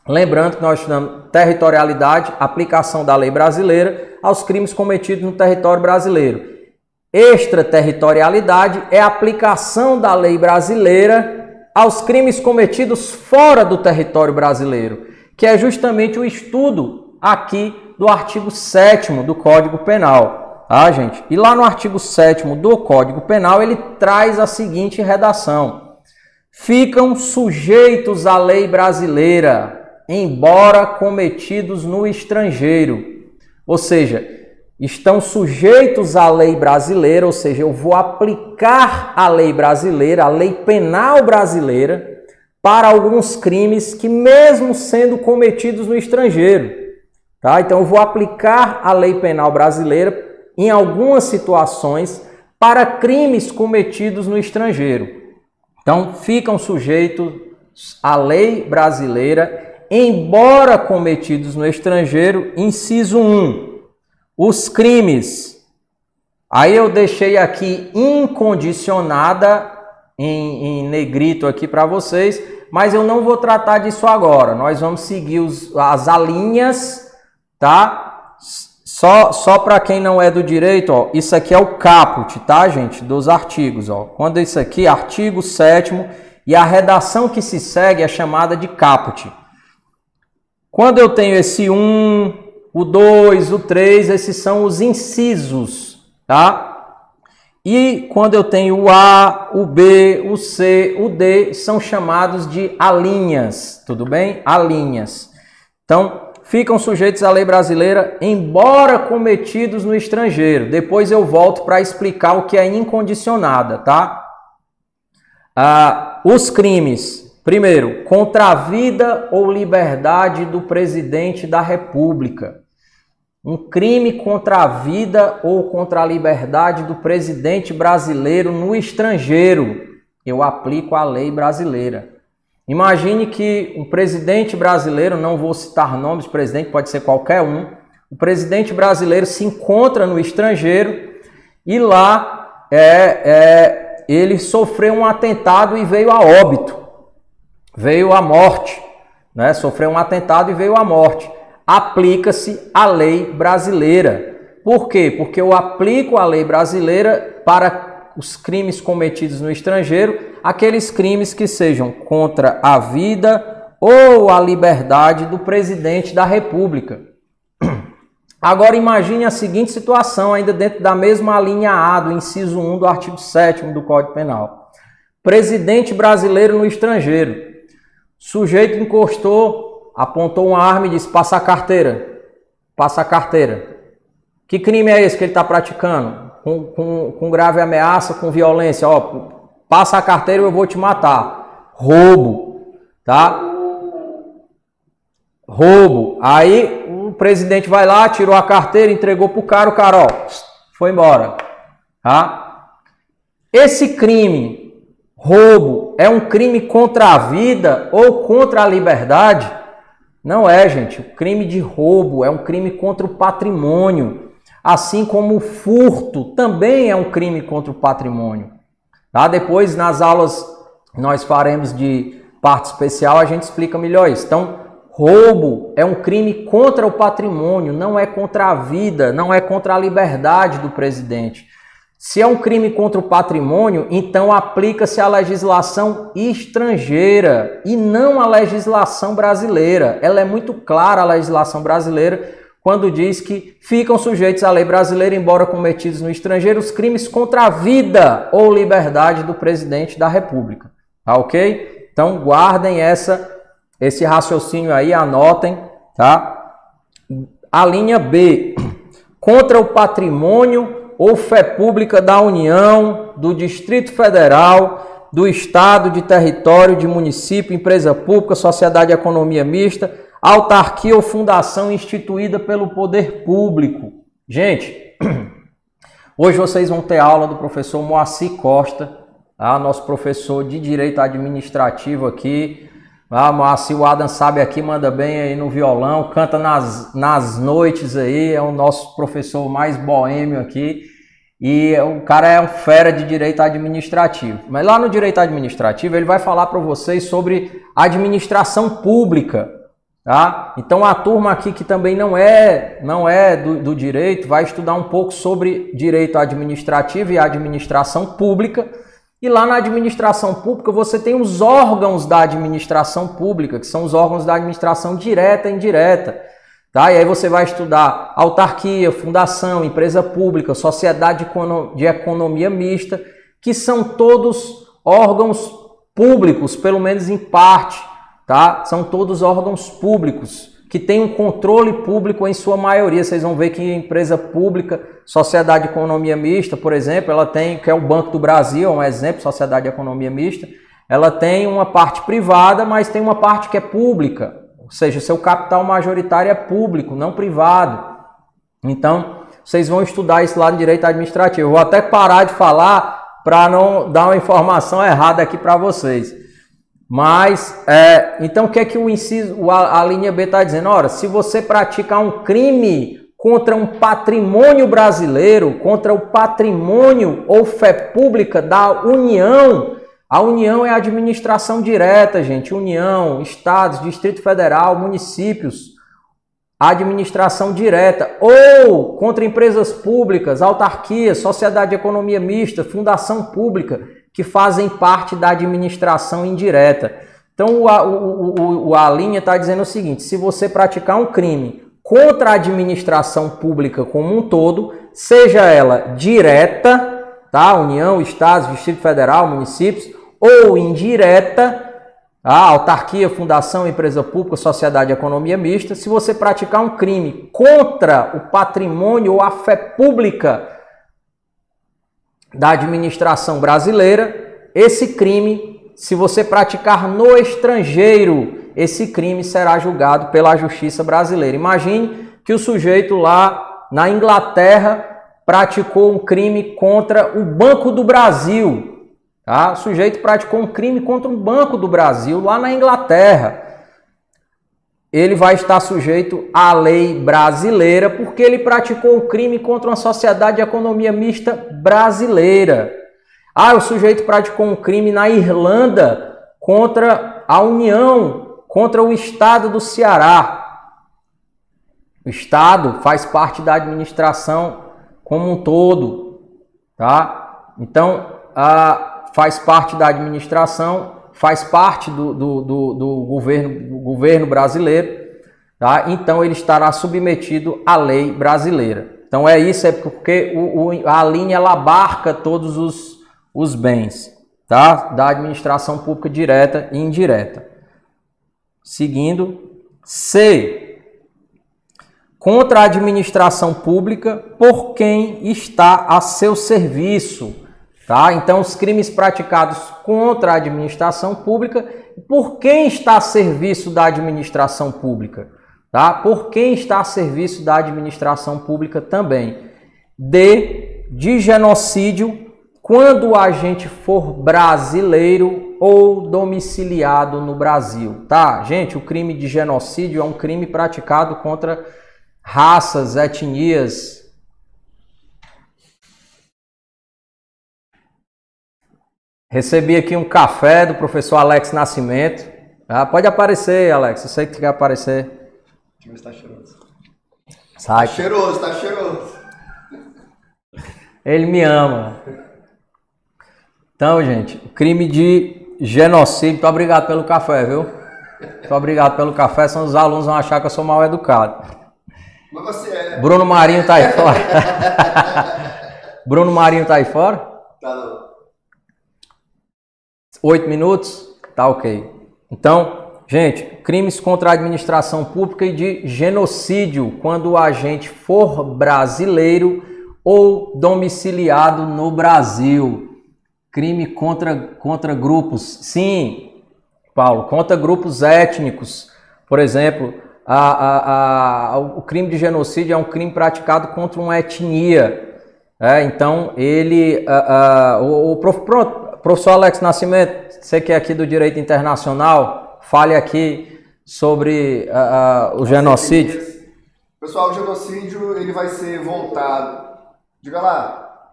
Lembrando que nós estudamos territorialidade, aplicação da lei brasileira aos crimes cometidos no território brasileiro. Extraterritorialidade é a aplicação da lei brasileira aos crimes cometidos fora do território brasileiro, que é justamente o estudo aqui do artigo 7º do Código Penal, tá, gente? E lá no artigo 7º do Código Penal, ele traz a seguinte redação: ficam sujeitos à lei brasileira, embora cometidos no estrangeiro. Ou seja, estão sujeitos à lei brasileira, ou seja, eu vou aplicar a lei brasileira, a lei penal brasileira, para alguns crimes que mesmo sendo cometidos no estrangeiro. Tá? Então eu vou aplicar a lei penal brasileira em algumas situações para crimes cometidos no estrangeiro. Então ficam sujeitos à lei brasileira, embora cometidos no estrangeiro. Inciso 1. Os crimes. Aí eu deixei aqui incondicionada em negrito aqui para vocês, mas eu não vou tratar disso agora. Nós vamos seguir as alíneas, tá? Só para quem não é do direito, ó, isso aqui é o caput, tá, gente? Dos artigos, ó. Quando isso aqui, artigo 7º, e a redação que se segue é chamada de caput. Quando eu tenho esse 1, o 2, o 3, esses são os incisos, tá? E quando eu tenho o A, o B, o C, o D, são chamados de alíneas, tudo bem? Alíneas. Então, ficam sujeitos à lei brasileira, embora cometidos no estrangeiro. Depois eu volto para explicar o que é incondicionada, tá? Os crimes. Primeiro, contra a vida ou liberdade do presidente da República. Um crime contra a vida ou contra a liberdade do presidente brasileiro no estrangeiro. Eu aplico a lei brasileira. Imagine que um presidente brasileiro, não vou citar nomes, presidente pode ser qualquer um, o presidente brasileiro se encontra no estrangeiro e lá ele sofreu um atentado e veio a óbito. Veio à morte, né? Sofreu um atentado e veio à morte. Aplica-se a lei brasileira. Por quê? Porque eu aplico a lei brasileira para os crimes cometidos no estrangeiro, aqueles crimes que sejam contra a vida ou a liberdade do presidente da República. Agora imagine a seguinte situação, ainda dentro da mesma linha A do inciso 1 do artigo 7º do Código Penal. Presidente brasileiro no estrangeiro. Sujeito encostou, apontou uma arma e disse: passa a carteira. Passa a carteira. Que crime é esse que ele está praticando? Com grave ameaça, com violência. Ó, passa a carteira e eu vou te matar. Roubo. Tá? Roubo. Aí o presidente vai lá, tirou a carteira, entregou pro cara, o cara, ó, foi embora. Tá? Esse crime... roubo é um crime contra a vida ou contra a liberdade? Não é, gente. O crime de roubo é um crime contra o patrimônio. Assim como o furto também é um crime contra o patrimônio. Tá? Depois, nas aulas, nós faremos de parte especial, a gente explica melhor isso. Então, roubo é um crime contra o patrimônio, não é contra a vida, não é contra a liberdade do presidente. Se é um crime contra o patrimônio, então aplica-se a legislação estrangeira e não a legislação brasileira. Ela é muito clara, a legislação brasileira, quando diz que ficam sujeitos à lei brasileira, embora cometidos no estrangeiro, os crimes contra a vida ou liberdade do presidente da República. Tá ok? Então guardem esse raciocínio aí, anotem, tá? A linha B, contra o patrimônio ou fé pública da União, do Distrito Federal, do Estado, de território, de município, empresa pública, sociedade de economia mista, autarquia ou fundação instituída pelo poder público. Gente, hoje vocês vão ter aula do professor Moacir Costa, tá? Nosso professor de Direito Administrativo aqui. Moacir, o Adam sabe aqui, manda bem aí no violão, canta nas noites aí, é o nosso professor mais boêmio aqui. E o cara é um fera de direito administrativo. Mas lá no direito administrativo ele vai falar para vocês sobre administração pública. Tá? Então a turma aqui que também não é do direito vai estudar um pouco sobre direito administrativo e administração pública. E lá na administração pública você tem os órgãos da administração pública, que são os órgãos da administração direta e indireta. Tá? E aí você vai estudar autarquia, fundação, empresa pública, sociedade de economia mista, que são todos órgãos públicos, pelo menos em parte. Tá? São todos órgãos públicos, que têm um controle público em sua maioria. Vocês vão ver que empresa pública, sociedade de economia mista, por exemplo, ela tem, que é o Banco do Brasil, é um exemplo, sociedade de economia mista, ela tem uma parte privada, mas tem uma parte que é pública, ou seja, seu capital majoritário é público, não privado. Então, vocês vão estudar isso lá no direito administrativo. Eu vou até parar de falar para não dar uma informação errada aqui para vocês. Mas, então o que é que a linha B está dizendo? Ora, se você praticar um crime contra um patrimônio brasileiro, contra o patrimônio ou fé pública da União, a União é a administração direta, gente, União, Estados, Distrito Federal, municípios, administração direta, ou contra empresas públicas, autarquias, sociedade de economia mista, fundação pública, que fazem parte da administração indireta. Então, a linha está dizendo o seguinte: se você praticar um crime contra a administração pública como um todo, seja ela direta, tá? União, Estados, Distrito Federal, municípios, ou indireta, tá? Autarquia, fundação, empresa pública, sociedade de economia mista, se você praticar um crime contra o patrimônio ou a fé pública da administração brasileira, esse crime, se você praticar no estrangeiro, esse crime será julgado pela justiça brasileira. Imagine que o sujeito lá na Inglaterra praticou um crime contra o Banco do Brasil. Tá? O sujeito praticou um crime contra o Banco do Brasil lá na Inglaterra. Ele vai estar sujeito à lei brasileira porque ele praticou um crime contra uma sociedade de economia mista brasileira. Ah, o sujeito praticou um crime na Irlanda contra a União, contra o Estado do Ceará. O Estado faz parte da administração como um todo, tá? Então, faz parte da administração, faz parte do governo brasileiro, tá? Então ele estará submetido à lei brasileira. Então é isso, é porque a linha ela abarca todos os bens, tá? Da administração pública direta e indireta. Seguindo, C. Contra a administração pública por quem está a seu serviço. Tá? Então, os crimes praticados contra a administração pública, por quem está a serviço da administração pública? Tá? Por quem está a serviço da administração pública também. D. De genocídio, quando o agente for brasileiro ou domiciliado no Brasil. Tá? Gente, o crime de genocídio é um crime praticado contra raças, etnias. Recebi aqui um café do professor Alex Nascimento. Ah, pode aparecer, Alex. Eu sei que tu quer aparecer. O time está cheiroso. Sai. Tá cheiroso, tá cheiroso. Ele me ama. Então, gente, crime de genocídio. Muito obrigado pelo café, viu? Muito obrigado pelo café. Senão os alunos vão achar que eu sou mal educado. Mas você é. Bruno Marinho tá aí fora. Bruno Marinho tá aí fora? Tá não. 8 minutos? Tá ok. Então, gente, crimes contra a administração pública e de genocídio, quando o agente for brasileiro ou domiciliado no Brasil. Crime contra grupos. Sim, Paulo, contra grupos étnicos. Por exemplo, o crime de genocídio é um crime praticado contra uma etnia. Então, ele... Professor Alex Nascimento, você que é aqui do Direito Internacional, fale aqui sobre o genocídio. Pessoal, o genocídio ele vai ser voltado. Diga lá.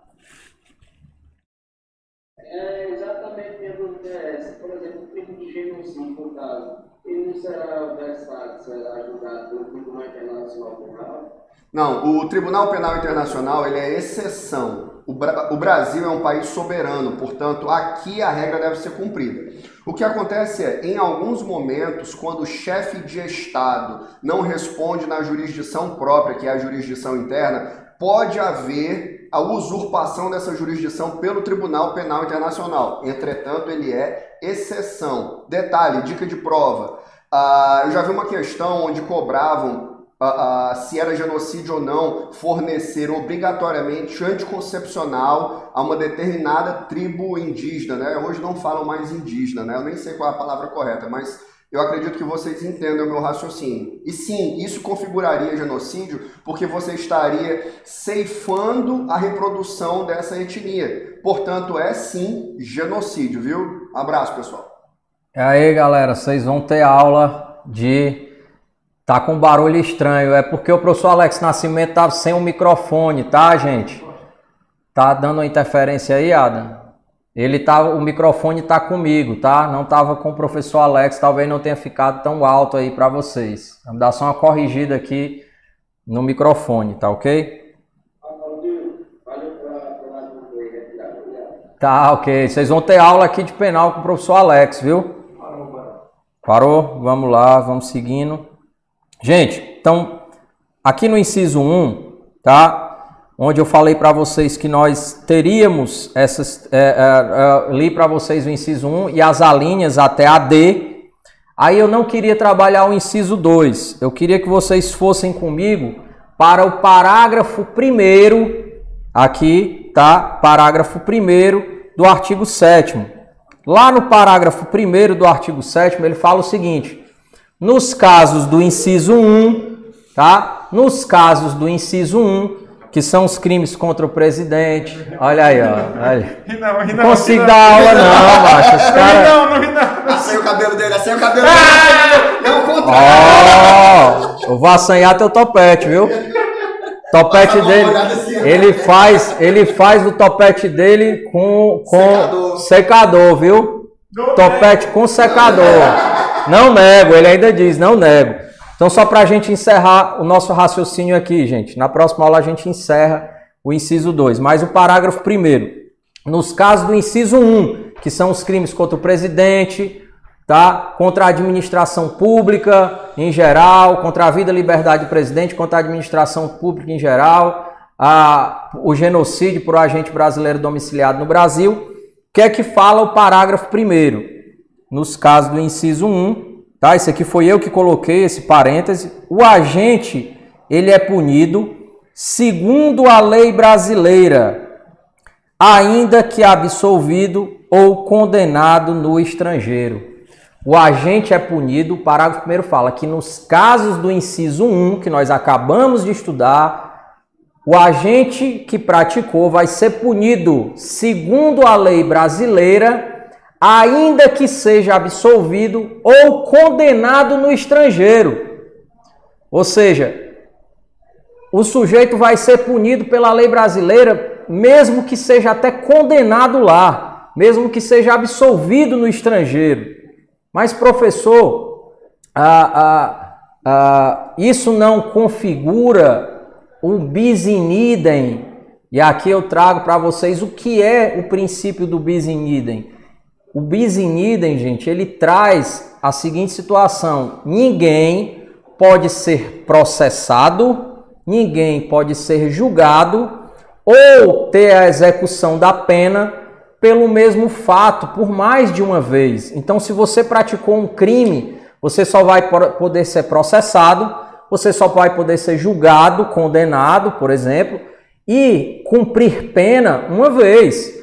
Exatamente, minha dúvida é essa. Por exemplo, o crime de genocídio, no caso, ele isso será versado, será julgado pelo Tribunal Internacional Penal? Não, o Tribunal Penal Internacional ele é exceção. O Brasil é um país soberano, portanto, aqui a regra deve ser cumprida. O que acontece é, em alguns momentos, quando o chefe de Estado não responde na jurisdição própria, que é a jurisdição interna, pode haver a usurpação dessa jurisdição pelo Tribunal Penal Internacional. Entretanto, ele é exceção. Detalhe, dica de prova. Eu já vi uma questão onde cobravam se era genocídio ou não fornecer obrigatoriamente anticoncepcional a uma determinada tribo indígena, né? Hoje não falam mais indígena, né? Eu nem sei qual é a palavra correta, mas eu acredito que vocês entendem o meu raciocínio. E sim, isso configuraria genocídio porque você estaria ceifando a reprodução dessa etnia. Portanto, é sim genocídio, viu? Abraço, pessoal. E aí, galera, vocês vão ter aula de... Tá com barulho estranho, é porque o professor Alex Nascimento tava sem o microfone, tá, gente? Tá dando uma interferência aí, Adam? O microfone tá comigo, tá? Não tava com o professor Alex, talvez não tenha ficado tão alto aí para vocês. Vamos dar só uma corrigida aqui no microfone, tá ok? Tá, ok. Vocês vão ter aula aqui de penal com o professor Alex, viu? Parou? Vamos lá, vamos seguindo. Gente, então, aqui no inciso 1, tá? Onde eu falei para vocês que nós teríamos essas... li para vocês o inciso 1 e as alíneas até a D. Aí eu não queria trabalhar o inciso 2. Eu queria que vocês fossem comigo para o parágrafo 1º, aqui, tá? Parágrafo 1º do artigo 7º. Lá no parágrafo 1º do artigo 7º, ele fala o seguinte... Nos casos do inciso 1, tá? Nos casos do inciso 1, que são os crimes contra o presidente. Olha aí, ó. Olha. Não consigo dar aula, não, macho. Os caras... Não. Assei o cabelo dele, assei o cabelo dele. Não, o contrário. Ó, eu vou assanhar teu topete, viu? Topete dele, ele faz o topete dele com secador, viu? Topete com secador. Não nego, ele ainda diz, não nego. Então, só para a gente encerrar o nosso raciocínio aqui, gente. Na próxima aula a gente encerra o inciso 2. Mas o parágrafo 1º. Nos casos do inciso 1, que são os crimes contra o presidente, tá? Contra a administração pública em geral, contra a vida e liberdade do presidente, contra a administração pública em geral, o genocídio por agente brasileiro domiciliado no Brasil. O que é que fala o parágrafo 1º? Nos casos do inciso 1, tá? Isso aqui foi eu que coloquei esse parêntese. O agente, ele é punido segundo a lei brasileira, ainda que absolvido ou condenado no estrangeiro. O agente é punido, o parágrafo 1º fala que nos casos do inciso 1, que nós acabamos de estudar, o agente que praticou vai ser punido segundo a lei brasileira, ainda que seja absolvido ou condenado no estrangeiro. Ou seja, o sujeito vai ser punido pela lei brasileira, mesmo que seja até condenado lá, mesmo que seja absolvido no estrangeiro. Mas, professor, isso não configura o bis in idem. E aqui eu trago para vocês o que é o princípio do bis in idem. O bis in idem, gente, ele traz a seguinte situação: ninguém pode ser processado, ninguém pode ser julgado ou ter a execução da pena pelo mesmo fato, por mais de uma vez. Então, se você praticou um crime, você só vai poder ser processado, você só vai poder ser julgado, condenado, por exemplo, e cumprir pena uma vez.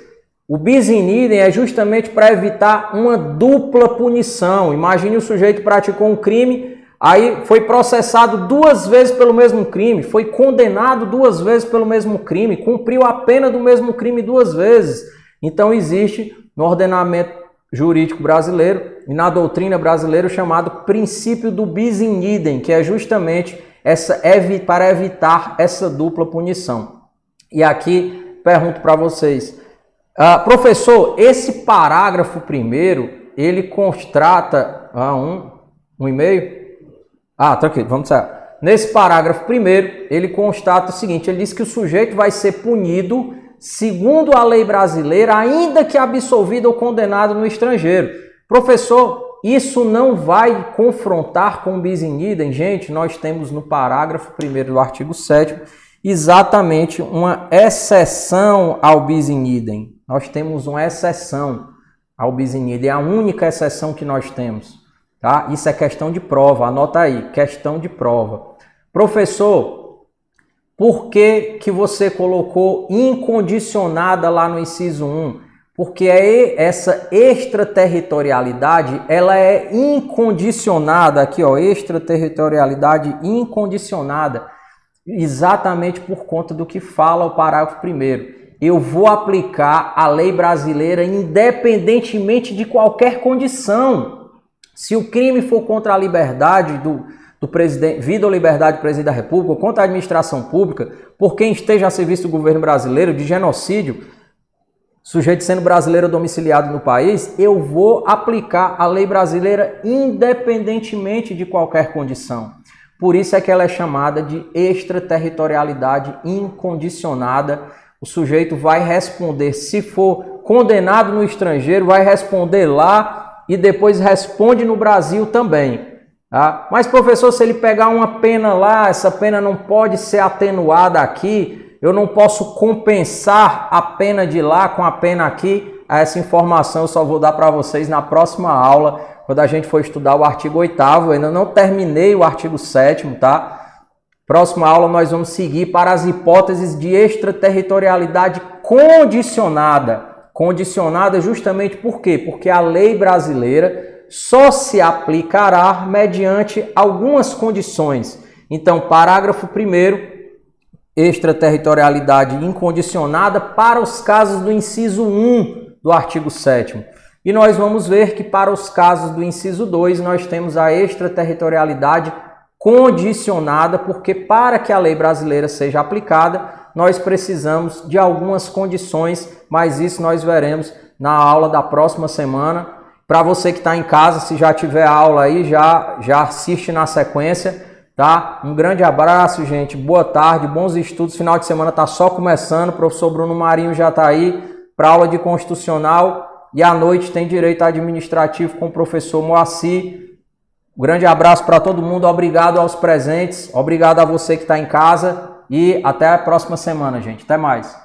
O bis in idem é justamente para evitar uma dupla punição. Imagine o sujeito praticou um crime, aí foi processado 2 vezes pelo mesmo crime, foi condenado 2 vezes pelo mesmo crime, cumpriu a pena do mesmo crime 2 vezes. Então existe no ordenamento jurídico brasileiro e na doutrina brasileira o chamado princípio do bis in idem, que é justamente para evitar essa dupla punição. E aqui pergunto para vocês, professor, esse parágrafo 1º, ele constata Um e-mail? Ah, tranquilo, vamos lá. Nesse parágrafo primeiro, ele constata o seguinte, ele diz que o sujeito vai ser punido segundo a lei brasileira, ainda que absolvido ou condenado no estrangeiro. Professor, isso não vai confrontar com o bis in idem? Gente, nós temos no parágrafo 1º do artigo 7º exatamente uma exceção ao bis in idem. Nós temos uma exceção ao bis in idem, é a única exceção que nós temos. Tá? Isso é questão de prova, anota aí, questão de prova. Professor, por que você colocou incondicionada lá no inciso 1? Porque essa extraterritorialidade, ela é incondicionada, aqui ó, extraterritorialidade incondicionada, exatamente por conta do que fala o parágrafo 1º. Eu vou aplicar a lei brasileira independentemente de qualquer condição. Se o crime for contra a liberdade do presidente, vida ou liberdade do presidente da República, ou contra a administração pública, por quem esteja a serviço do governo brasileiro, de genocídio, sujeito sendo brasileiro domiciliado no país, eu vou aplicar a lei brasileira independentemente de qualquer condição. Por isso é que ela é chamada de extraterritorialidade incondicionada. O sujeito vai responder, se for condenado no estrangeiro, vai responder lá e depois responde no Brasil também. Tá? Mas, professor, se ele pegar uma pena lá, essa pena não pode ser atenuada aqui, eu não posso compensar a pena de lá com a pena aqui. Essa informação eu só vou dar para vocês na próxima aula, quando a gente for estudar o artigo 8º. Eu ainda não terminei o artigo 7º, tá? Próxima aula nós vamos seguir para as hipóteses de extraterritorialidade condicionada. Condicionada justamente por quê? Porque a lei brasileira só se aplicará mediante algumas condições. Então, parágrafo 1º, extraterritorialidade incondicionada para os casos do inciso 1 do artigo 7º. E nós vamos ver que para os casos do inciso 2 nós temos a extraterritorialidade condicionada, porque para que a lei brasileira seja aplicada, nós precisamos de algumas condições, mas isso nós veremos na aula da próxima semana. Para você que está em casa, se já tiver aula aí, já assiste na sequência, tá? Um grande abraço, gente. Boa tarde, bons estudos. Final de semana está só começando. O professor Bruno Marinho já está aí para aula de constitucional. E à noite tem direito administrativo com o professor Moacir. Um grande abraço para todo mundo. Obrigado aos presentes. Obrigado a você que está em casa. E até a próxima semana, gente. Até mais.